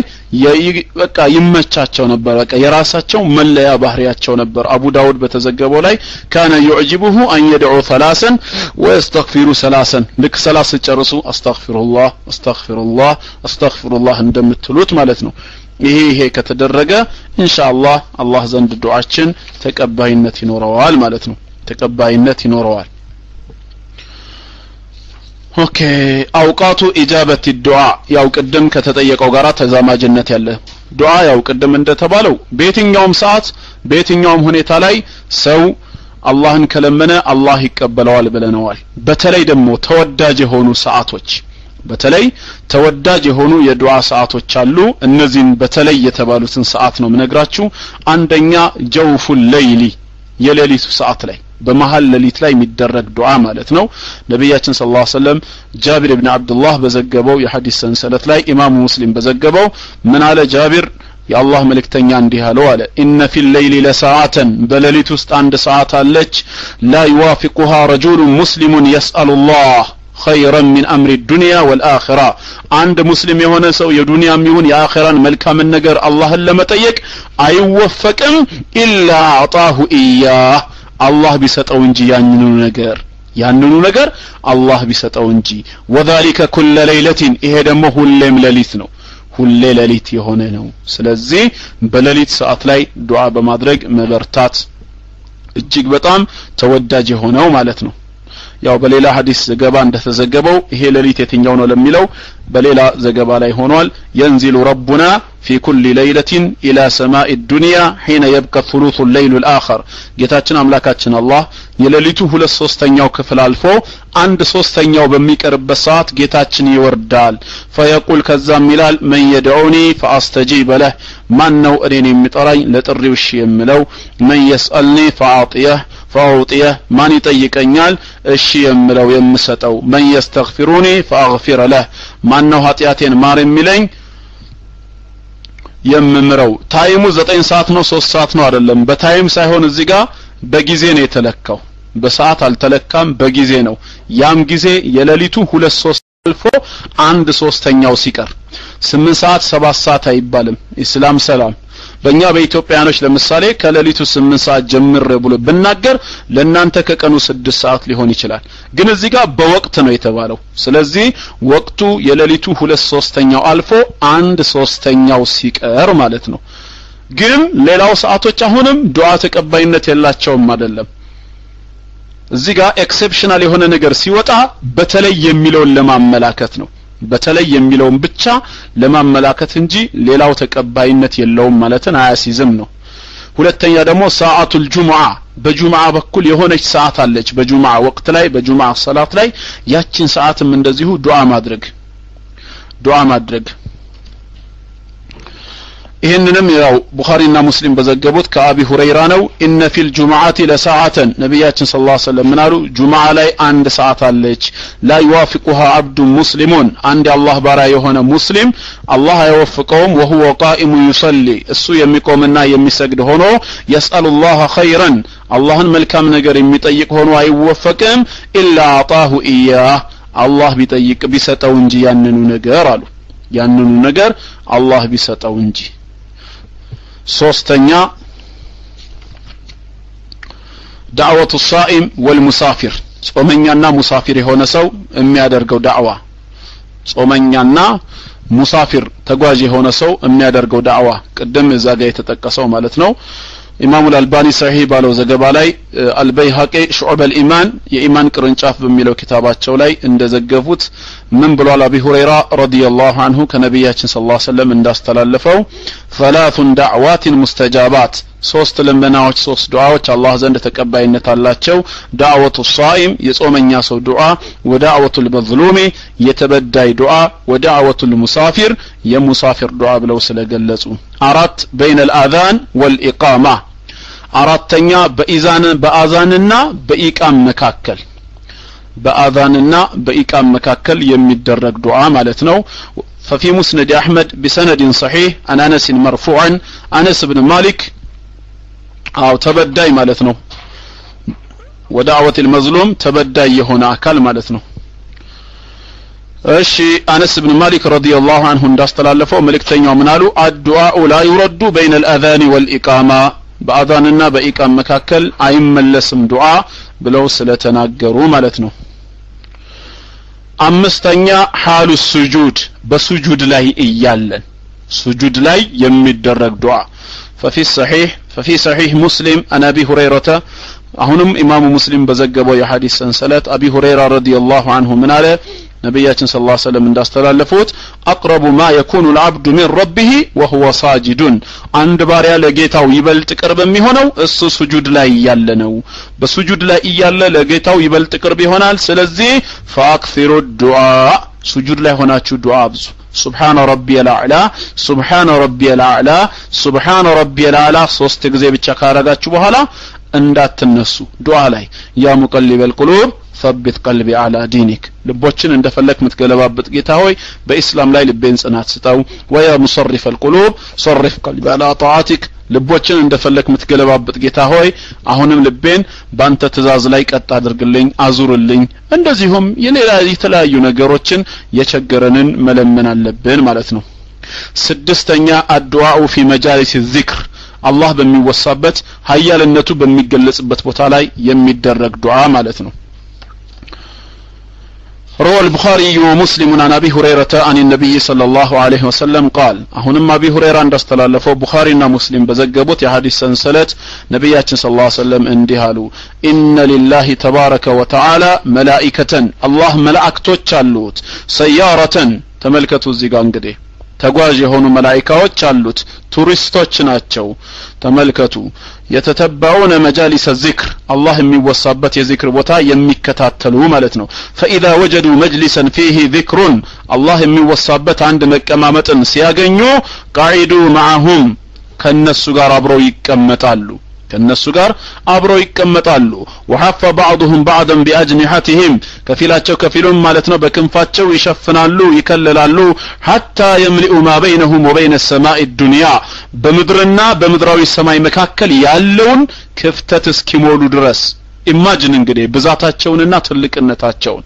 በቃ ይመቻቸው ነበር በቃ የራሳቸው መለያ ባህሪያቸው ነበር አቡ ዳውድ በተዘገበው ላይ ካነ يعجبه ان يدعو ثلاثا ويستغفر ثلاثا ልክ 30 ጨርሱ አስተግፊሩላህ አስተግፊሩላህ አስተግፊሩላህ እንደምትሉት ማለት ነው ይሄ ከተደረገ ኢንሻአላህ አላህ ዘንድ ዱዓችን ተቀባይነት ይኖረዋል ማለት ነው ተቀባይነት ይኖረዋል ኦኬ አውቃቱ ኢጃበት ዱዓ ያው ቅድም ከተጠየቀው ጋራ ተዛማጅነት ያለ ዱዓ ያው ቅድም እንደተባለው በየትኛውም ሰዓት በየትኛውም ሁኔታ ላይ ሰው አላህን ከለመነ አላህ ይቀበለዋል ብለናል በተለይ ደግሞ ተወዳጅ የሆኑ ሰዓቶች በተለይ ተወዳጅ የሆኑ የዱዓ ሰዓቶች አሉ እነዚህን በተለይ የተባሉትን ሰዓት ነው ምነግራችሁ አንደኛ ጀውፉል ለይሊ የሌሊቱ ሰዓት ላይ በመሃል ሌሊት ላይ የሚደረግ ዱዓ ማለት ነው ነብያችን ሰለላሁ ዐለይሂ ወሰለም ጃቢር ኢብኑ አብዱላህ በዘገበው የሐዲስ ሰንሰለት ላይ ኢማሙ ሙስሊም በዘገበው ምን አለ ጃቢር የአላህ መልእክተኛ እንዲህ አለው አለ ኢነ ፊል ለይሊ ለሰዓተን በሌሊት ውስጥ አንድ ሰዓት አለች ላ ይዋፊቁሃ ረጁሉ ሙስሊሙን ይስአሉላህ خيرا من امر الدنيا والاخره عند مسلم የሆነ ሰው የዱንያም ይሁን የአኺራን መልካም ነገር አላህን ለመጠየቅ አይወፈቅም ኢላ አጣሁ ኢያህ አላህ ቢሰጠው እንጂ ያንኑ ነገር አላህ ቢሰጠው እንጂ وذلك كل ليله ይሄ ደግሞ ሁሌም ሌሊት ነው ሁሌ ሌሊት የሆነ ነው ስለዚህ በሌሊት ሰዓት ላይ ዱዓ በማድረግ መበርታት እጅግ በጣም ተወዳጅ የሆነው ማለት ነው ያው በሌላ ሐዲስ ዘገባ እንደተዘገበው ይሄ ሌሊት የትኛው ነው ለሚለው በሌላ ዘገባ ላይ ሆኗል ينزل ربنا في كل ليلة إلى سماء الدنيا حين يبقى ثلث الليل الآخر ጌታችን አምላካችን አላህ የሌሊቱ 2/3ኛው ክፍል አልፎ 1/3ኛው በሚቀርበት ሰዓት ጌታችን ይወርዳል فيقول ከዛም ይላል من يدعوني فاستجيب له ማን ነው እኔን የሚጠራኝ ለጥሪው እሺ የምለው من يسألني فأعطيه ማን ይጠይቀኛል እሺ የምለው የምሰጠው من يستغفرني فأغفر له ማን ነው ኃጢያቴን ማር የሚለኝ የምምረው ታይሙ 9 ሰዓት ነው 3 ሰዓት ነው አይደለም በታይም ሳይሆን እዚህ ጋር በጊዜ ነው የተለካው በሰዓት አልተለካም በጊዜ ነው ያም ጊዜ የሌሊቱ 2/3 አልፎ 1/3ኛው ሲቀር 8 ሰዓት 7 ሰዓት አይባልም ኢስላም ሰላም በእኛ በኢትዮጵያኖች ለምሳሌ ከሌሊቱ 8 ሰዓት ጀምር ብሎ ብናገር ለናንተ ከቀኑ 6 ሰዓት ሊሆን ይችላል ግን እዚህ ጋር በወቅት ነው የተባለው ስለዚህ ወቅቱ የሌሊቱ 2/3ኛው አልፎ 1/3ኛው ሲቀር ማለት ነው ግን ሌላው ሰዓቶች አሁንም ዱዓ ተቀባይነት የላቸውም አይደለም እዚህ ጋር ኤክሰፕሽናል የሆነ ነገር ሲወጣ በተለይ የሚለውን ለማመላከት ነው በተለይ የሚለውን ብቻ ለማመላከት እንጂ ሌላው ተቀባይነት የለውም ማለትን አያሲዝም ነው ሁለተኛ ደግሞ ሰዓቱል ጁሙዓ በጁሙዓ በኩል የሆነች ሰዓት አለች በጁሙዓ ወቅት ላይ በጁሙዓ ሶላት ላይ ያቺን ሰዓትም እንደዚሁ ዱዓ ማድረግ ይሄንንም ያው ቡኻሪና ሙስሊም በዘገቡት ከአቢ ሁረይራ ነው ኢነ ፊል ጁሙዓቲ ለሰዓተን ነብያችን ሰለላሁ ዐለይሂ ወሰለም ምናሉ ጁሙዓ ላይ አንድ ሰዓት አለች ላ ይዋፊቁሃ አብዱ ሙስሊሙን አንድ አላህ ባሪያ የሆነ ሙስሊም አላህ አይወፍቀውም وهو قائم يصلي እሱ የሚቆምና የሚሰግድ ሆኖ يسألullah خيرا አላህን መልካም ነገር የሚጠይቅ ሆኖ አይወፈቅም ኢላ አጣሁ ኢያህ አላህ ቢሰጠው እንጂ ያንኑ ነገር አላህ ቢሰጠው እንጂ ሶስተኛ ዳዕወቱ الصائم والمسافر ጾመኛና ሙሳፊር የሆነ ሰው የሚያደርገው ዳዕዋ ጾመኛና ሙሳፊር ተጓዥ የሆነ ሰው የሚያደርገው ዳዕዋ ቅድም እዛ ጋር የተጠቀሰው ማለት ነው ኢማሙ አልባኒ ሰሂህ ባለው ዘገባ ላይ አልበይሃቂ ሹዕብ አልኢማን የኢማን ቅርንጫፍ በሚለው ኪታባቸው ላይ እንደዘገቡት ምን ብሏል አቢ ሁረይራ ረዲየላሁ ዐንሁ ከነብያችን ሰለላሁ ዐለይሂ ወሰለም እንዳስተላለፈው ثلاث دعوات مستجابات ሶስት ለምናዎች ሶስት ዱዓዎች አላህ ዘንድ ተቀባይነት አላቸው ዳዕወቱ الصائم የጾመኛ ሰው ዱዓ ወዳዕወቱ المظلوم የተበዳይ ዱዓ ወዳዕወቱ المسافر የሙሳፊር ዱዓ ብለው ስለገለጹ አራት بين الاذان والاقامه አራተኛ በአዛንና በኢቃም መካከል የሚደረግ ዱዓ ማለት ነው ففي مسند احمد بسند صحيح عن انس مرفوعا انس بن مالك او ተበዳይ ማለት ነው ወዳዕወት المظلوم ተበዳይ የሆነ አካል ማለት ነው እሺ አነስ ኢብኑ ማሊክ ረዲየላሁ ዐንሁ እንዳስተላለፈው መልእክተኛው ምን አሉ አዱአኡ ላ ይረዱ በይነ አልአዛን ወልኢቃማ በአዛንና በኢቃም መካከል አይመለስም ዱዓ ብለው ስለተናገሩ ማለት ነው አምስተኛ ሐሉ ሱጁድ በሱጁድ ላይ እያለን ሱጁድ ላይ የሚደረግ ዱዓ ففي صحيح مسلم عن ابي هريره አሁንም ኢማሙ ሙስሊም በዘገበው የሐዲስ ሰንሰለት አቢ ሁረይራ ረዲየላሁ ዐንሁ ምን አለ ነብያችን ሰለላሁ ዐለይሂ ወሰለም እንዳስተላለፉት አቅረቡ ማ የኩኑ العبد من ربه وهو ساجد አንድ ባሪያ ለጌታው ይበልጥ ቅርብ የሚሆነው እሱ ሱጁድ ላይ ያለ ነው በሱጁድ ላይ ያለ ለጌታው ይበልጥ ቅርብ ይሆናል ስለዚህ فاكثروا الدعاء ሱጁድ ላይ ሆናችሁ ዱዓ አብዙ سبحان ربي الاعلى سبحان ربي الاعلى سبحان ربي الاعلى ሶስት ጊዜ ብቻ ካረጋችሁ በኋላ እንዳትነሱ ዱዓ ላይ ያ ሙቀልበል ቁሉብ ثبت قلبي على دينك ልቦችን እንደፈለክ ምትገለባበት ጌታ ሆይ በእስላም ላይ ልቤን ጽናት ስጠው ወያ ሙصرف القلوب صرف قلبي على طاعتك ልቦችን እንደፈለክ ምትገለባበት ጌታ ሆይ አሁንም ልቤን ባንተ ትእዛዝ ላይ ቀጥ አድርግልኝ አዙርልኝ እንደዚሁም የተለያዩ ነገሮችን የቸገረንን መለመን አለብን ማለት ነው ስድስተኛ አዱዓኡ ፊ መጃሊስ الذكر አላህ በሚወሳበት ኃያልነቱ በሚገለጽበት ቦታ ላይ የሚደረግ ዱዓ ማለት ነው روى البخاري ومسلم عن ابي هريره عن النبي صلى الله عليه وسلم قال هنا ابي هريره እንዳስተላለፈው ቡኻሪና ሙስሊም በዘገቡት የሐዲስ ሰንሰለት ነብያችን ሰለላሁ ዐለይሂ ወሰለም እንዲህ አሉ ኢነ ሊላሂ ተባረከ ወተዓላ መላኢከተን አላህ መላእክቶች አሉት ሰያረተን ተመልከቱ እዚህ ጋር እንግዲህ ተጓዥ የሆኑ መላእክቶች አሉት ቱሪስቶች ናቸው ተመልከቱ የተተባውን መጃሊስ الذكر الله የሚወሳበት የዚክር ቦታ የሚከታተሉ ማለት ነው فاذا وجدوا مجلسا فيه ذكر الله የሚወሳበት አንድ መቀማመጥን ሲያገኙ قاعدوا معهم ከነሱ ጋር አብረው ይቀመጣሉ ከነሱ ጋር አብረው ይቀመጣሉ وحف بعضهم بعضا باجنحتهم ከፊላቸው ከፊሉም ማለት ነው በክንፋቸው ይሸፍናሉ ይከለላሉ حتى يملئ ما بينهم وبين السماء الدنيا በምድርና በምድራዊ ሰማይ መካከል ያለውን ክፍተት እስኪሞሉ ድረስ ኢማጂን እንግዲህ ብዛታቸውንና ትልቅነታቸውን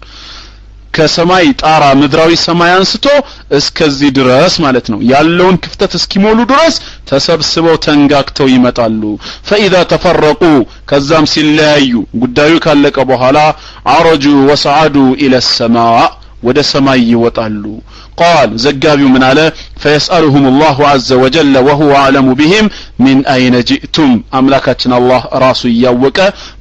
ከሰማይ ጣራ ምድራዊ ሰማይ አንስቶ እስከዚህ ድረስ ማለት ነው ያለውን ክፍተት እስኪሞሉ ድረስ ተሰብስበው ተንጋግተው ይመጣሉ فاذا تفرقوا ከዛም ሲለያዩ ጉዳዩ ካለቀ በኋላ عرجوا وصعدوا الى السماء ወደ ሰማይ ይወጣሉ قال ዘጋቢው ምን አለ فيسألهم الله عز وجل وهو اعلم بهم من اين جئتم አምላካችን አላህ ራሱ ያወቀ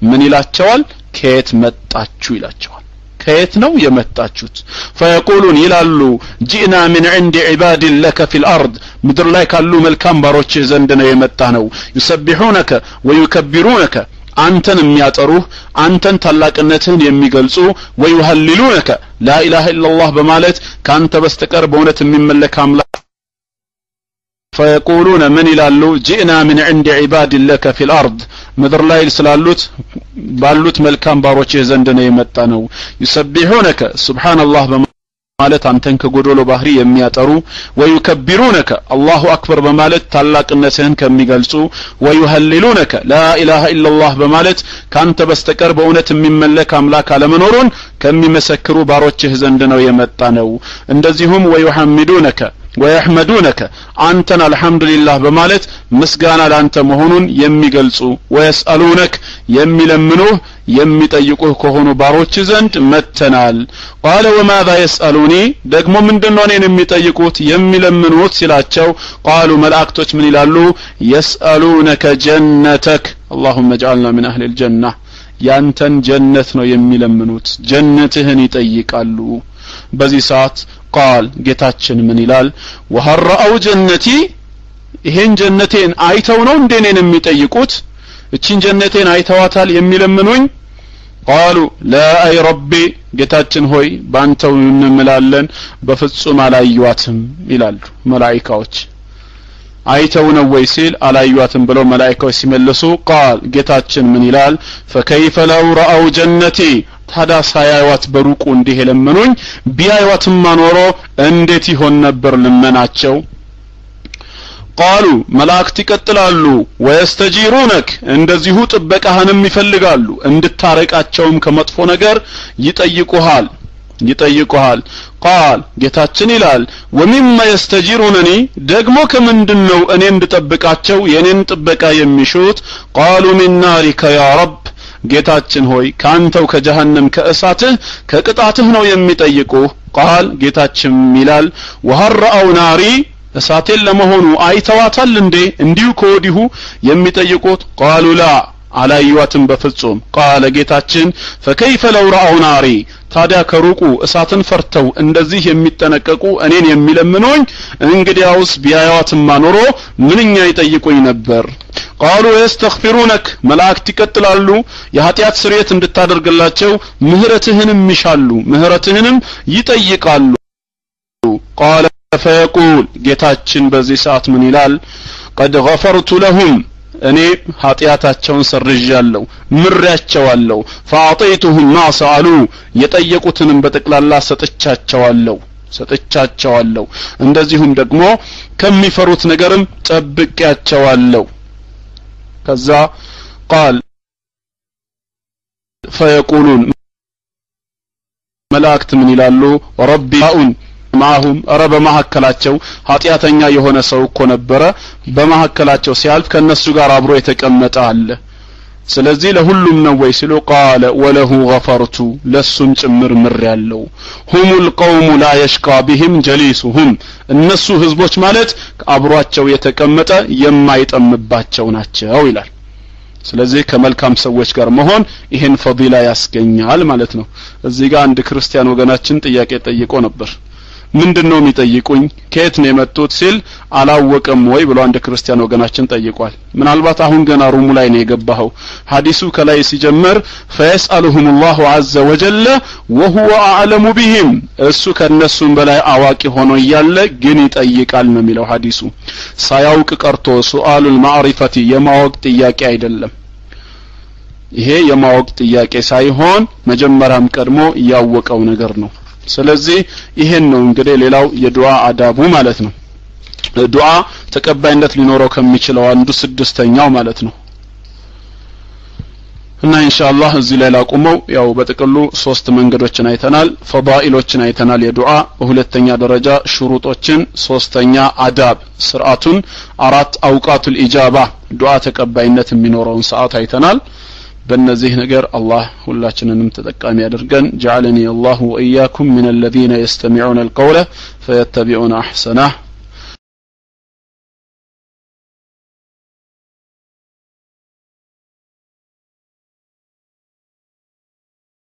ምን ይላቸዋል ከየት መጣችሁ ይላቸዋል ከየት ነው የመጣችሁት فيقولون ይላሉ جئنا من عند عباد لك في الارض ምድር ላይ ካሉ መልካም ባሮችህ ዘንድ ነው የመጣነው يسبحونك ويكبرونك አንተን የሚያጠሩህ አንተን ታላቅነትህን የሚገልጹ ويهللونك لا اله الا الله በማለት ካንተ በስተቀር በእውነት የሚመለክ አምላክ فيقولون من ይላሉ جئنا من عند عباد لك في الارض ምድር ላይ ስላሉት ባሉት መልካም ባሮችህ ዘንድ ነው የመጣነው يسبحونك سبحان الله በማለት አንተን ከጎዶሎ ባህሪ የሚያጠሩ ويكبرونك الله اكبر በማለት ታላቅነትህን ከሚገልጹ ويهللونك لا اله الا الله በማለት ካንተ በስተቀር በእውነት የሚመለክ አምላክ አለመኖሩን ከሚመሰክሩ ባሮችህ ዘንድ ነው የመጣነው እንደዚሁም ويحمدونك ويحمدونك አንተን አልহামዱሊላህ በማለት ምስጋና ላንተ መሆኑን የሚገልጹ ويسألونك የሚለምኑህ የሚጠይቁህ ከሆኑ ባሮች ዘንድ መተናል قال وماذا يسألوني ደግሞ ምንድነው እኔን የሚጠይቁት የሚለምኑት ሲላቸው قالوا መላእክቶች ምን ይላሉ يسألونك جنتك اللهم اجعلنا من اهل الجنة ያንተን ጀነት ነው የሚለምኑት ጀነትህን ይጠይቃሉ በዚህ ሰዓት قال ጌታችን ምን ይላል وهل رأوا جنتي ይሄን ጀነቴን አይተው ነው እንደኔን የሚጠይቁት እቺን ጀነቴን አይተዋታል የሚለምኑኝ قالوا لا اي ربي ጌታችን ሆይ ባንተው እንምላለን በፍጹም አላዩዋትም ይላሉ መላእክቶች አይተው ነው ወይ ሲል አላዩዋትም ብለው መላእክቶች ሲመልሱ قال ጌታችን ምን ይላል فكيف لو رأوا جنتي ታዲያ ሳያዩዋት በሩቁ እንዲህ ለምኑኝ ቢያዩዋትማ ኖሮ እንዴት ይሆን ነበር ልመናቸው قالوا መላእክት ይቀጥላሉ ويستجيرونك እንደዚሁ ጥበቃህንም ይፈልጋሉ እንድታረቃቸውም ከመጥፎ ነገር ይጠይቁሃል قال ጌታችን ይላል ومما يستجيرونني ደግሞ ከምንድነው እኔ እንድጠብቃቸው የኔን ጥበቃ የሚሹት قالوا من نارك يا رب ጌታችን ሆይ ካንተው ከጀሃነም ከእሳትህ ከቅጣትህ ነው የሚጠይቁ قال ጌታችን ይላል وهرأوا ناري እሳቴን ለመሆኑ አይተዋታል እንዴ እንዲሁ ከወዲሁ የሚጠይቁት قالوا لا አላዩዋትም በፍጹም قال ጌታችን فكيف لو رأوا ناري ታዲያ ከሩቁ እሳትን ፈርተው እንደዚህ የሚጠነቀቁ እኔን የሚለምኑኝ እንግዲያውስ ቢያዩዋትማ ኖሮ ምንኛ ይጠይቁኝ ነበር قالوا يستغفرونك መላእክት ይቀጥላሉ የኃጢአት ስርየት እንድታደርግላቸው ምህረትህንም ይሻሉ ምህረትህንም ይጠይቃሉ قال فيقول ጌታችን በዚህ ሰዓት ምን ይላል قد غفرت لهم እኔ ኃጢአታቸውን ሰርዣለሁ ምሬያቸዋለሁ فاعطيتهم ما سالوا የጠየቁትንም በጠቅላላ ሰጥቻቸዋለሁ እንደዚሁም ደግሞ ከሚፈሩት ነገርም ጠብቄያቸዋለሁ ከዛ قال فيقولون መላእክት ምን ይላሉ ربي ማሁም ረበ ማሐከላቸው ኃጢያተኛ የሆነ ሰው እኮ ነበረ በማሐከላቸው ሲያልፍ ከነሱ ጋር አብሮ የተቀመጠ አለ ስለዚህ ለሁሉም ነው ወይ ሲሉ قال وله غفرت ለሱም ጭምር ምር ያለው هم القوم لا يشقى بهم جليسهم እነሱ ህዝቦች ማለት አብሯቸው የተቀመጠ የማይጠምባቸው ናቸው ይላል ስለዚህ ከመልካም ሰዎች ጋር መሆን ይሄን ፈዲላ ያስገኛል ማለት ነው እዚህ ጋር አንድ ክርስቲያን ወገናችን ጥያቄ ጠይቆ ነበር ምንድነው የሚጠይቁኝ ከየት ነው የመጡት ሲል አላወቀም ወይ ብሎ አንድ ክርስቲያን ወገናችን ጠይቋል ምናልባት አሁን ገና ሩሙ ላይ ነው የገባው ሐዲሱ ከላይ ሲጀመር فيسألهم الله عز وجل وهو أعلم بهم እሱ ከነሱም በላይ አዋቂ ሆኖ ያለ ግን ይጠይቃል ነው የሚለው ሐዲሱ ሳያውቅ ቀርቶ سؤال المعرفة የማወቅ ጥያቄ አይደለም ይሄ የማወቅ ጥያቄ ሳይሆን መጀመሪያም ቀድሞ ያወቀው ነገር ነው ስለዚህ ይሄን ነው እንግዲህ ሌላው የዱዓ አዳቡ ማለት ነው ዱዓ ተቀባይነት ሊኖረው ከሚችለው አንዱ ስድስተኛው ማለት ነው እና ኢንሻአላህ እዚህ ላይ ላቁመው ያው በጥቅሉ ሶስት መንገዶችን አይተናል ፈዳኢሎችን አይተናል የዱዓ በሁለተኛ ደረጃ ሹሩጦችን ሶስተኛ አዳብ ስርዓቱን አራት አውቃቱል ኢጃባ ዱዓ ተቀባይነት የሚኖረውን ሰዓት አይተናል በእነዚህ ነገር አላህ ሁላችንንም ተጠቃሚ ያድርገን جعلني الله وإياكم من الذين يستمعون القول فيتبعون أحسنه